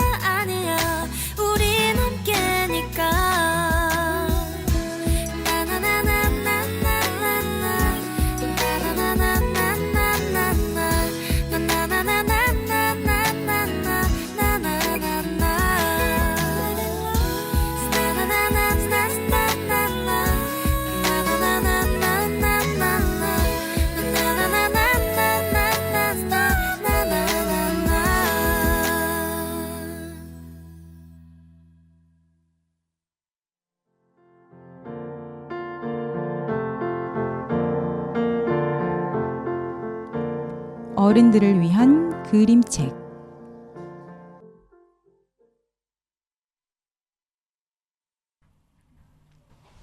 아니야. 우린 함께니까. 어른들을 위한 그림책.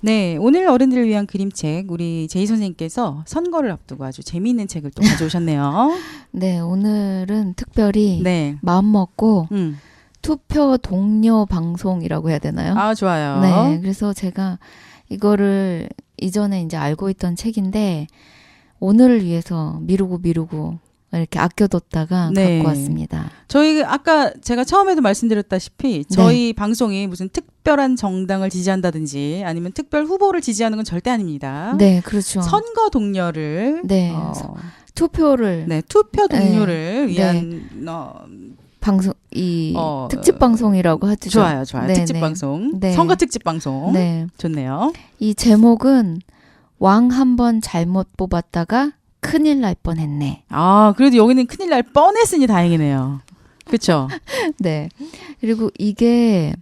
네, 오늘 어른들을 위한 그림책 우리 제이 선생님께서 선거를 앞두고 아주 재미있는 책을 또 가져오셨네요. 네, 오늘은 특별히 네, 마음 먹고 투표 동료 방송이라고 해야 되나요? 아 좋아요. 네, 그래서 제가 이거를 이전에 이제 알고 있던 책인데 오늘을 위해서 미루고 이렇게 아껴뒀다가 네. 갖고 왔습니다. 저희 아까 제가 처음에도 말씀드렸다시피 저희 방송이 무슨 특별한 정당을 지지한다든지 아니면 특별 후보를 지지하는 건 절대 아닙니다. 네, 그렇죠. 선거 동료를 네, 투표를 네, 투표 동료를 네. 위한 방송 특집 방송이라고 하죠. 좋아요. 네, 특집 네. 방송, 네. 선거 특집 방송. 네, 좋네요. 이 제목은 왕 한 번 잘못 뽑았다가 큰일 날 뻔했네. 아, 그래도 여기는 큰일 날 뻔했으니 다행이네요. 그렇죠? 네. 그리고 이게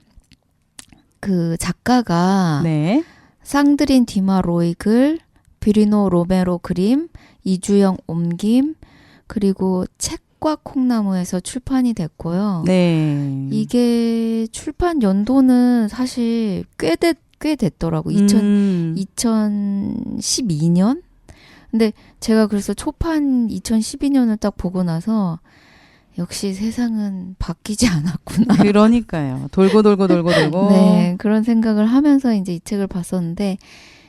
그 작가가 네. 쌍드린 디마 로이 글, 비리노 로메로 그림, 이주영 옮김, 그리고 책과 콩나무에서 출판이 됐고요. 네. 이게 출판 연도는 사실 꽤 됐더라고. 2012년? 근데 제가 그래서 초판 2012년을 딱 보고 나서 역시 세상은 바뀌지 않았구나. 그러니까요. 돌고. 네, 그런 생각을 하면서 이제 이 책을 봤었는데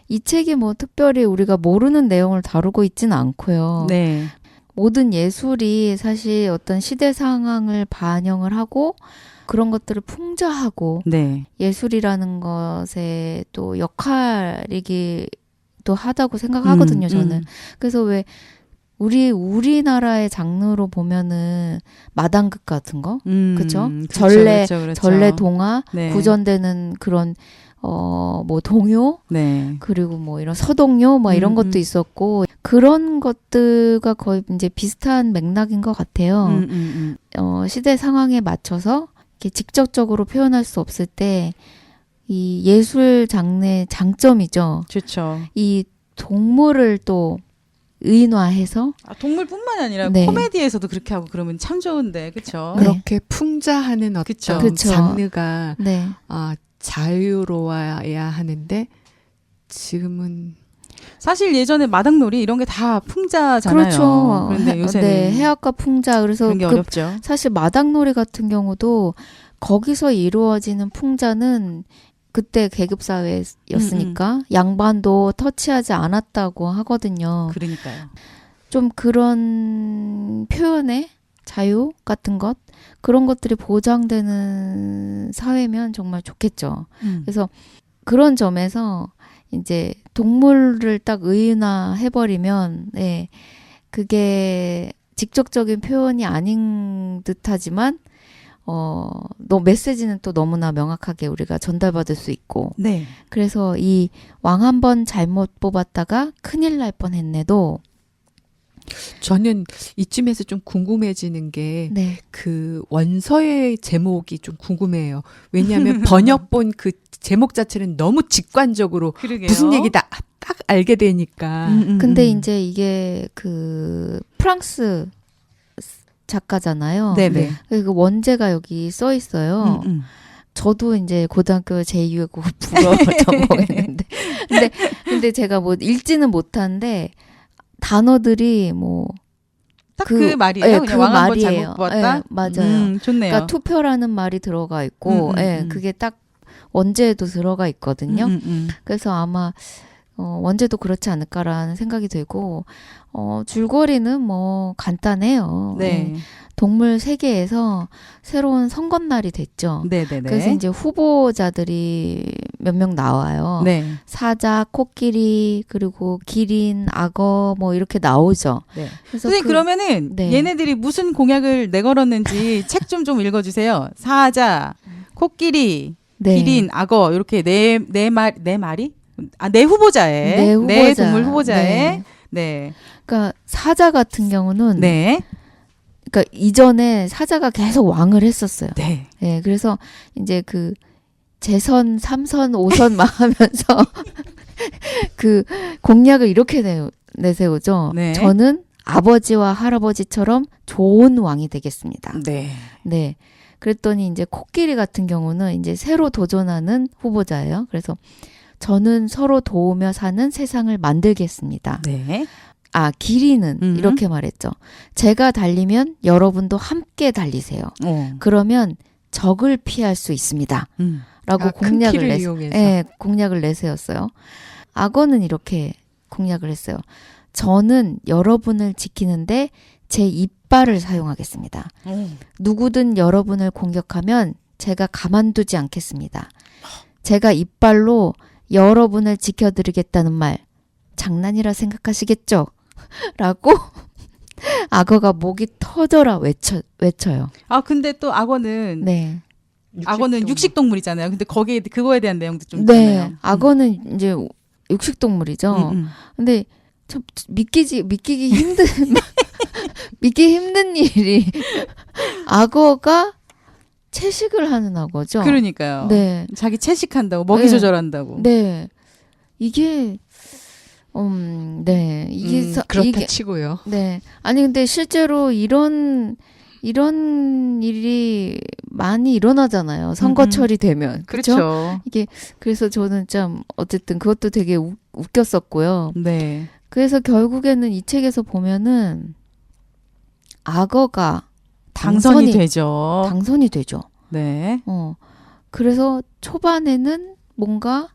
이 책이 뭐 특별히 우리가 모르는 내용을 다루고 있진 않고요. 네. 모든 예술이 사실 어떤 시대 상황을 반영을 하고 그런 것들을 풍자하고 네. 예술이라는 것에 또 역할이기도 하다고 생각하거든요, 저는. 그래서 왜 우리나라의 장르로 보면은 마당극 같은 거, 그죠? 전래 동화, 네. 구전되는 그런 뭐 동요, 네. 그리고 뭐 이런 서동요, 뭐 이런 것도 있었고 그런 것들과 거의 이제 비슷한 맥락인 것 같아요. 시대 상황에 맞춰서 이렇게 직접적으로 표현할 수 없을 때 이 예술 장르의 장점이죠. 좋죠. 이 동물을 또 의인화해서 동물뿐만 아니라 네. 코미디에서도 그렇게 하고 그러면 참 좋은데, 그렇죠? 네. 그렇게 풍자하는 어떤 그쵸. 장르가 네. 자유로워야 하는데 지금은 사실 예전에 마당놀이 이런 게 다 풍자잖아요. 그렇죠. 그런데 요새는 네, 해악과 풍자. 그래서 그런 게 어렵죠. 사실 마당놀이 같은 경우도 거기서 이루어지는 풍자는 그때 계급사회였으니까 양반도 터치하지 않았다고 하거든요. 그러니까요. 좀 그런 표현의 자유 같은 것 그런 것들이 보장되는 사회면 정말 좋겠죠. 그래서 그런 점에서 이제 동물을 딱 의인화해버리면 네, 그게 직접적인 표현이 아닌 듯하지만 너 메시지는 또 너무나 명확하게 우리가 전달받을 수 있고 네. 그래서 이 왕 한 번 잘못 뽑았다가 큰일 날 뻔했네도 저는 이쯤에서 좀 궁금해지는 게 네. 그 원서의 제목이 좀 궁금해요. 왜냐하면 번역본 그 제목 자체는 너무 직관적으로 그러게요. 무슨 얘기다 딱 알게 되니까. 근데 이제 이게 그 프랑스 작가잖아요. 네네. 그 원제가 여기 써 있어요. 저도 이제 고등학교 제2외국어 불어 전공했는데, 근데 제가 뭐 읽지는 못하는데 단어들이 뭐 딱 그 말이에요. 예, 그냥 그 왕 한번 말이에요. 잘못 봤다. 예, 맞아요. 좋네요. 그러니까 투표라는 말이 들어가 있고, 그게 딱 원제에도 들어가 있거든요. 그래서 아마 원제도 그렇지 않을까라는 생각이 들고, 줄거리는 뭐 간단해요. 네. 예, 동물 세계에서 새로운 선거날이 됐죠. 네네네. 그래서 이제 후보자들이 몇 명 나와요. 네. 사자, 코끼리, 그리고 기린, 악어 뭐 이렇게 나오죠. 네. 그래서 선생님 그러면은 네. 얘네들이 무슨 공약을 내걸었는지 책 좀 읽어주세요. 사자, 코끼리, 네. 기린, 악어 이렇게 네 마리? 네 후보자에 네, 네 후보자. 동물 후보자에 네. 네. 그러니까 사자 같은 경우는 네. 그러니까 이전에 사자가 계속 왕을 했었어요. 네. 예, 그래서 이제 그 재선, 3선, 5선 막 하면서 그 공약을 이렇게 내세우죠. 네. 저는 아버지와 할아버지처럼 좋은 왕이 되겠습니다. 네. 네. 그랬더니 이제 코끼리 같은 경우는 이제 새로 도전하는 후보자예요. 그래서 저는 서로 도우며 사는 세상을 만들겠습니다. 네. 아, 기린은 이렇게 말했죠. 제가 달리면 여러분도 함께 달리세요. 그러면 적을 피할 수 있습니다. 라고 큰 공약을 키를 이용해서. 예, 공약을 내세웠어요. 악어는 이렇게 공약을 했어요. 저는 여러분을 지키는데 제 이빨을 사용하겠습니다. 누구든 여러분을 공격하면 제가 가만두지 않겠습니다. 제가 이빨로 여러분을 지켜드리겠다는 말 장난이라 생각하시겠죠? 라고 악어가 목이 터져라 외쳐요. 아 근데 또 악어는 네. 악어는 육식 동물이잖아요. 근데 거기에 그거에 대한 내용도 좀 네. 있잖아요. 악어는 이제 육식 동물이죠. 근데 참 믿기 힘든 일이 악어가 채식을 하는 악어죠. 그러니까요. 네. 자기 채식한다고 먹이 네. 조절한다고. 네. 이게 네. 그렇다 이게 치고요. 네. 아니 근데 실제로 이런 일이 많이 일어나잖아요. 선거철이 되면. 그렇죠? 그렇죠. 이게 그래서 저는 참 어쨌든 그것도 되게 웃겼었고요. 네. 그래서 결국에는 이 책에서 보면은 악어가 당선이 되죠. 당선이 되죠. 네. 그래서 초반에는 뭔가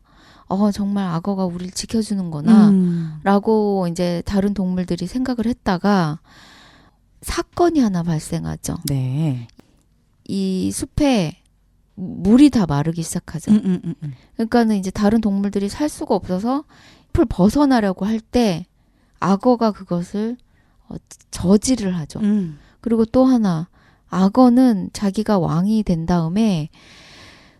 정말 악어가 우리를 지켜주는구나 라고 이제 다른 동물들이 생각을 했다가 사건이 하나 발생하죠. 네. 이 숲에 물이 다 마르기 시작하죠. 그러니까는 이제 다른 동물들이 살 수가 없어서 숲을 벗어나려고 할 때 악어가 그것을 저지를 하죠. 그리고 또 하나 악어는 자기가 왕이 된 다음에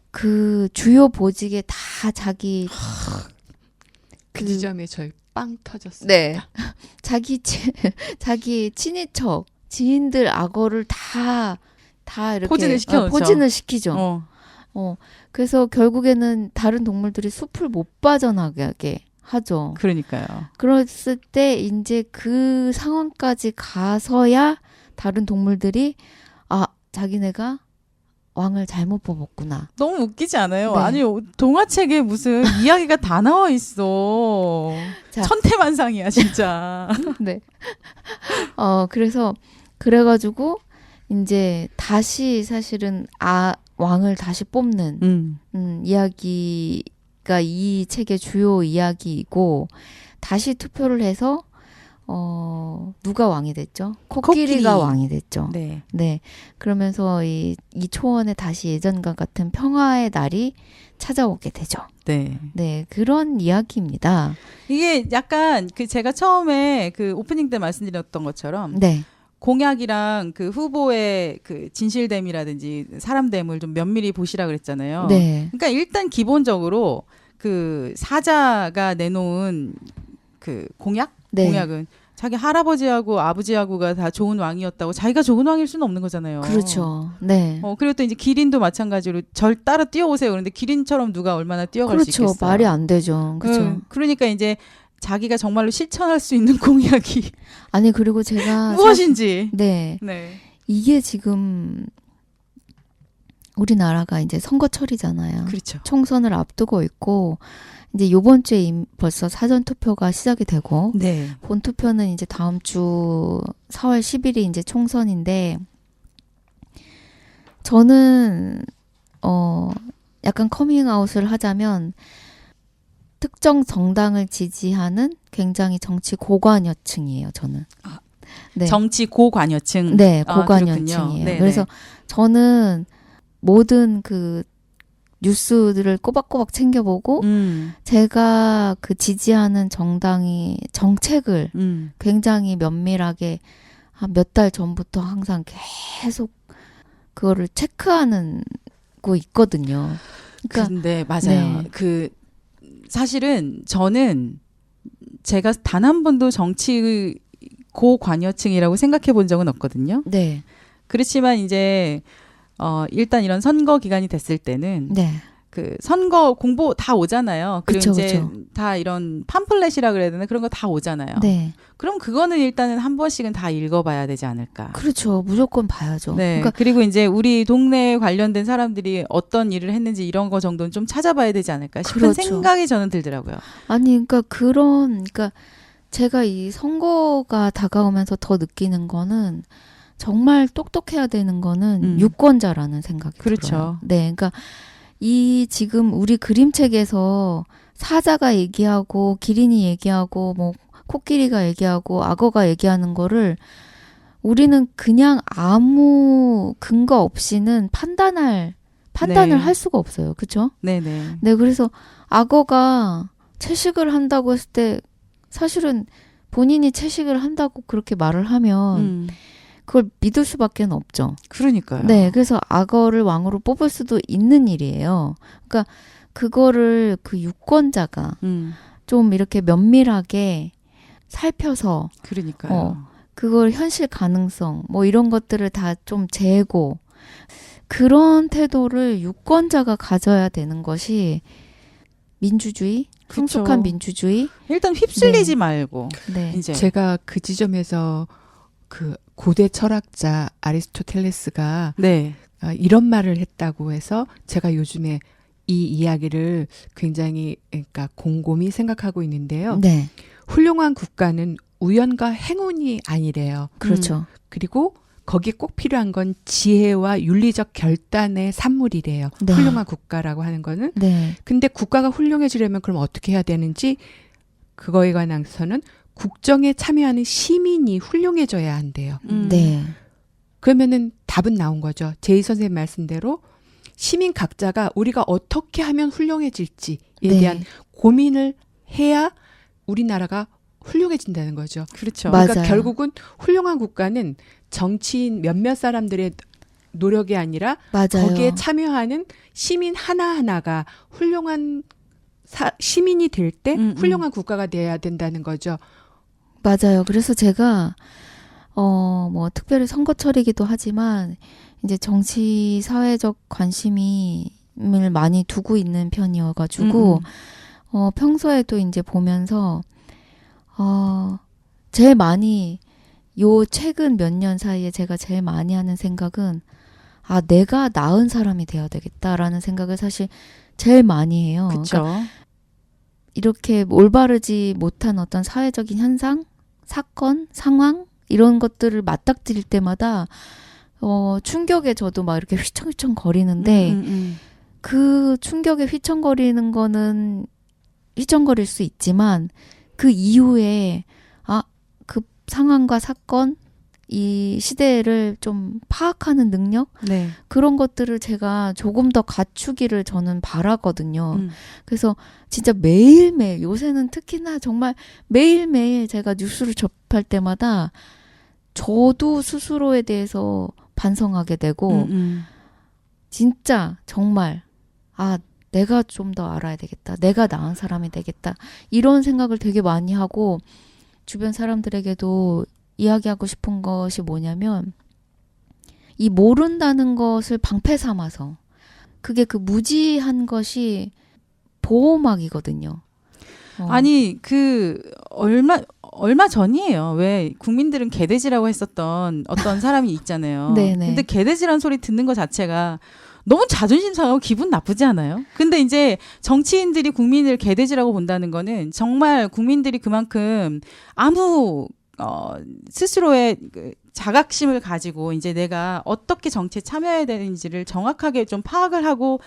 그 주요 보직에 다 자기 그 지점에 저희 빵 터졌어요. 네. 자기 친인척 지인들 악어를 다 이렇게 포진을 시켜놓죠. 포진을 시키죠. 그래서 결국에는 다른 동물들이 숲을 못 빠져나가게 하죠. 그러니까요. 그랬을 때 이제 그 상황까지 가서야 다른 동물들이 자기네가 왕을 잘못 뽑았구나. 너무 웃기지 않아요? 네. 아니 동화책에 무슨 이야기가 다 나와 있어. 자. 천태만상이야 진짜. 네. 그래가지고 이제 다시 사실은 왕을 다시 뽑는 이야기가 이 책의 주요 이야기이고 다시 투표를 해서 누가 왕이 됐죠? 코끼리가 코끼리. 왕이 됐죠. 네. 네. 그러면서 이 초원에 다시 예전과 같은 평화의 날이 찾아오게 되죠. 네. 네. 그런 이야기입니다. 이게 약간 그 제가 처음에 그 오프닝 때 말씀드렸던 것처럼 네. 공약이랑 그 후보의 그 진실됨이라든지 사람됨을 좀 면밀히 보시라 그랬잖아요. 네. 그러니까 일단 기본적으로 그 사자가 내놓은 그 네. 공약은 자기 할아버지하고 아버지하고가 다 좋은 왕이었다고 자기가 좋은 왕일 수는 없는 거잖아요. 그렇죠. 네. 그리고 또 이제 기린도 마찬가지로 절 따라 뛰어오세요. 그런데 기린처럼 누가 얼마나 뛰어갈 수 그렇죠. 있겠어요. 말이 안 되죠. 그렇죠. 그러니까 이제 자기가 정말로 실천할 수 있는 공약이 아니 그리고 제가 무엇인지. 네. 네. 이게 지금 우리나라가 이제 선거철이잖아요. 그렇죠. 총선을 앞두고 있고 이제 요번 주에 벌써 사전 투표가 시작이 되고 네. 본 투표는 이제 다음 주 4월 10일이 이제 총선인데 저는 약간 커밍아웃을 하자면 특정 정당을 지지하는 굉장히 정치 고관여층이에요, 저는. 네. 정치 고관여층. 네, 아, 고관여층이에요. 그렇군요. 네네. 그래서 저는 모든 그 뉴스들을 꼬박꼬박 챙겨보고 제가 그 지지하는 정당이 정책을 굉장히 면밀하게 한 몇 달 전부터 항상 계속 그거를 체크하는 거 있거든요. 그러니까 근데 맞아요. 네. 그 사실은 저는 제가 단 한 번도 정치 고관여층이라고 생각해 본 적은 없거든요. 네, 그렇지만 이제 일단 이런 선거 기간이 됐을 때는 네, 그 선거 공보 다 오잖아요. 그리고 그쵸, 이제 그쵸. 다 이런 팜플렛이라 그래야 되나 그런 거 다 오잖아요. 네, 그럼 그거는 일단은 한 번씩은 다 읽어봐야 되지 않을까. 그렇죠. 무조건 봐야죠. 네. 그러니까 그리고 이제 우리 동네에 관련된 사람들이 어떤 일을 했는지 이런 거 정도는 좀 찾아봐야 되지 않을까 싶은 그렇죠. 생각이 저는 들더라고요. 아니, 그러니까 제가 이 선거가 다가오면서 더 느끼는 거는 정말 똑똑해야 되는 거는 유권자라는 생각이 그렇죠. 들어요. 네, 그러니까 이 지금 우리 그림책에서 사자가 얘기하고 기린이 얘기하고 뭐 코끼리가 얘기하고 악어가 얘기하는 거를 우리는 그냥 아무 근거 없이는 판단을 네. 할 수가 없어요. 그렇죠? 네네. 네, 그래서 악어가 채식을 한다고 했을 때 사실은 본인이 채식을 한다고 그렇게 말을 하면 그걸 믿을 수밖에 없죠. 그러니까요. 네, 그래서 악어를 왕으로 뽑을 수도 있는 일이에요. 그러니까 그거를 그 유권자가 좀 이렇게 면밀하게 살펴서 그러니까요. 그걸 현실 가능성 뭐 이런 것들을 다 좀 재고 그런 태도를 유권자가 가져야 되는 것이 민주주의, 성숙한 그쵸. 민주주의. 일단 휩쓸리지 네. 말고 네. 이제 제가 그 지점에서 그 고대 철학자 아리스토텔레스가 네. 이런 말을 했다고 해서 제가 요즘에 이 이야기를 굉장히 그러니까 곰곰이 생각하고 있는데요. 네. 훌륭한 국가는 우연과 행운이 아니래요. 그렇죠. 그리고 거기에 꼭 필요한 건 지혜와 윤리적 결단의 산물이래요. 네. 훌륭한 국가라고 하는 거는. 네. 근데 국가가 훌륭해지려면 그럼 어떻게 해야 되는지 그거에 관해서는 국정에 참여하는 시민이 훌륭해져야 한대요. 네. 그러면은 답은 나온 거죠. 제이 선생님 말씀대로 시민 각자가 우리가 어떻게 하면 훌륭해질지에 네. 대한 고민을 해야 우리나라가 훌륭해진다는 거죠. 그렇죠. 맞아요. 그러니까 결국은 훌륭한 국가는 정치인 몇몇 사람들의 노력이 아니라 맞아요. 거기에 참여하는 시민 하나하나가 훌륭한 시민이 될 때 훌륭한 국가가 돼야 된다는 거죠. 맞아요. 그래서 제가 뭐 특별히 선거철이기도 하지만 이제 정치 사회적 관심을 많이 두고 있는 편이어가지고 평소에도 이제 보면서 제일 많이 요 최근 몇 년 사이에 제가 제일 많이 하는 생각은 내가 나은 사람이 돼야 되겠다라는 생각을 사실 제일 많이 해요. 그렇죠. 그러니까 이렇게 올바르지 못한 어떤 사회적인 현상, 사건, 상황 이런 것들을 맞닥뜨릴 때마다 충격에 저도 막 이렇게 휘청휘청 거리는데 그 충격에 휘청거리는 거는 휘청거릴 수 있지만 그 이후에 그 상황과 사건 이 시대를 좀 파악하는 능력 네. 그런 것들을 제가 조금 더 갖추기를 저는 바라거든요. 그래서 진짜 매일매일 요새는 특히나 정말 매일매일 제가 뉴스를 접할 때마다 저도 스스로에 대해서 반성하게 되고 진짜 정말 내가 좀 더 알아야 되겠다. 내가 나은 사람이 되겠다. 이런 생각을 되게 많이 하고 주변 사람들에게도 이야기하고 싶은 것이 뭐냐면 이 모른다는 것을 방패 삼아서 그게 그 무지한 것이 보호막이거든요. 아니 얼마 전이에요. 왜 국민들은 개돼지라고 했었던 어떤 사람이 있잖아요. 네네. 근데 개돼지란 소리 듣는 것 자체가 너무 자존심 상하고 기분 나쁘지 않아요? 근데 이제 정치인들이 국민을 개돼지라고 본다는 거는 정말 국민들이 그만큼 아무 스스로의 그 자각심을 가지고 이제 내가 어떻게 정치에 참여해야 되는지를 정확하게 좀 파악을 하고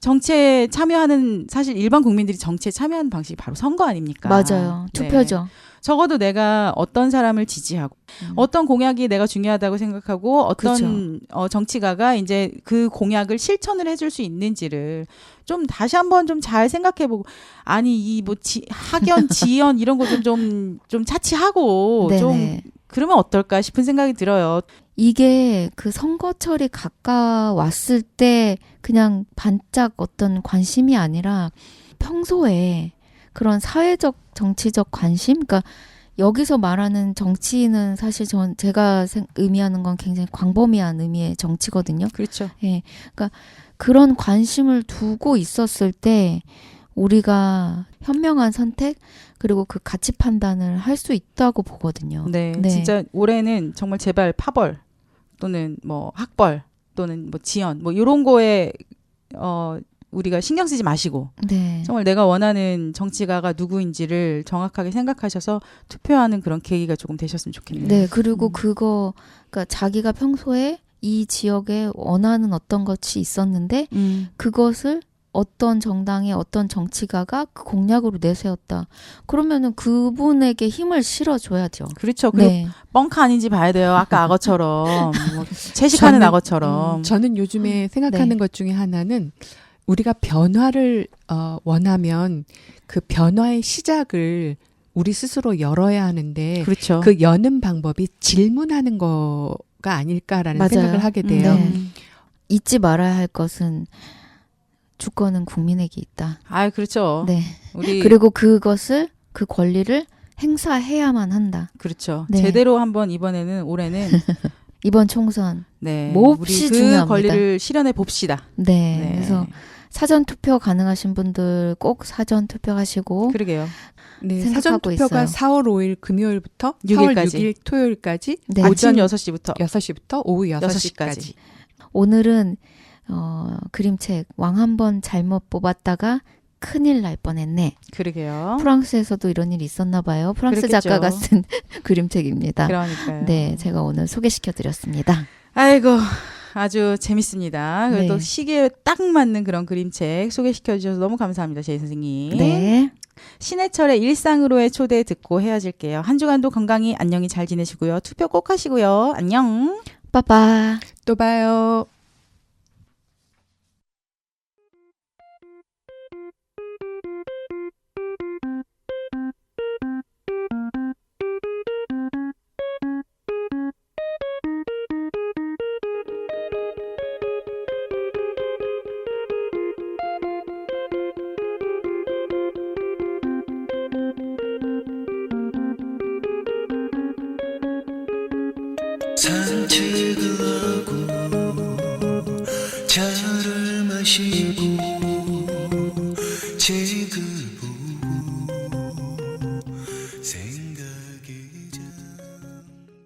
정치에 참여하는, 사실 일반 국민들이 정치에 참여하는 방식이 바로 선거 아닙니까? 맞아요. 네. 투표죠. 적어도 내가 어떤 사람을 지지하고 어떤 공약이 내가 중요하다고 생각하고 어떤 정치가가 이제 그 공약을 실천을 해줄 수 있는지를 좀 다시 한번 좀 잘 생각해보고, 아니 이 뭐 학연 지연 이런 거 좀 차치하고 좀 네네. 그러면 어떨까 싶은 생각이 들어요. 이게 그 선거철이 가까웠을 때 그냥 반짝 어떤 관심이 아니라 평소에 그런 사회적 정치적 관심, 그러니까 여기서 말하는 정치인은 사실 제가 의미하는 건 굉장히 광범위한 의미의 정치거든요. 그렇죠. 예, 그러니까 그런 관심을 두고 있었을 때 우리가 현명한 선택 그리고 그 가치 판단을 할 수 있다고 보거든요. 네, 네. 진짜 올해는 정말 제발 파벌 또는 뭐 학벌 또는 뭐 지연 뭐 이런 거에 우리가 신경 쓰지 마시고 네. 정말 내가 원하는 정치가가 누구인지를 정확하게 생각하셔서 투표하는 그런 계기가 조금 되셨으면 좋겠네요. 네, 그리고 그러니까 자기가 평소에 이 지역에 원하는 어떤 것이 있었는데 그것을 어떤 정당의 어떤 정치가가 그 공약으로 내세웠다. 그러면은 그분에게 힘을 실어줘야죠. 그렇죠. 그리고 네. 뻥카 아닌지 봐야 돼요. 아까 악어처럼 뭐 채식하는 악어처럼. 저는 요즘에 생각하는 네. 것 중에 하나는 우리가 변화를 원하면 그 변화의 시작을 우리 스스로 열어야 하는데 그렇죠. 그 여는 방법이 질문하는 거가 아닐까라는 맞아요. 생각을 하게 돼요. 네. 잊지 말아야 할 것은 주권은 국민에게 있다. 아, 그렇죠. 네. 우리 그리고 그것을 그 권리를 행사해야만 한다. 그렇죠. 네. 제대로 한번 이번에는 올해는 이번 총선. 네, 몹시 우리 그 중요합니다. 권리를 실현해 봅시다. 네. 네. 그래서 사전 투표 가능하신 분들 꼭 사전 투표하시고 그러게요. 네, 생각하고 사전 투표가 있어요. 4월 5일 금요일부터 4월 6일까지. 6일 토요일까지 네. 아침 오전 6시부터 6시부터 오후 6시까지. 6시까지. 오늘은 그림책 왕 한 번 잘못 뽑았다가 큰일 날 뻔했네. 그러게요. 프랑스에서도 이런 일이 있었나 봐요. 프랑스 그랬겠죠. 작가가 쓴 그림책입니다. 그러니까요. 네, 제가 오늘 소개시켜 드렸습니다. 아이고, 아주 재밌습니다. 그리고 네. 또 시기에 딱 맞는 그런 그림책 소개시켜 주셔서 너무 감사합니다, 제이 선생님. 네. 신해철의 일상으로의 초대 듣고 헤어질게요. 한 주간도 건강히 안녕히 잘 지내시고요. 투표 꼭 하시고요. 안녕. 빠빠. 또 봐요. 산책을 하고 차를 마시고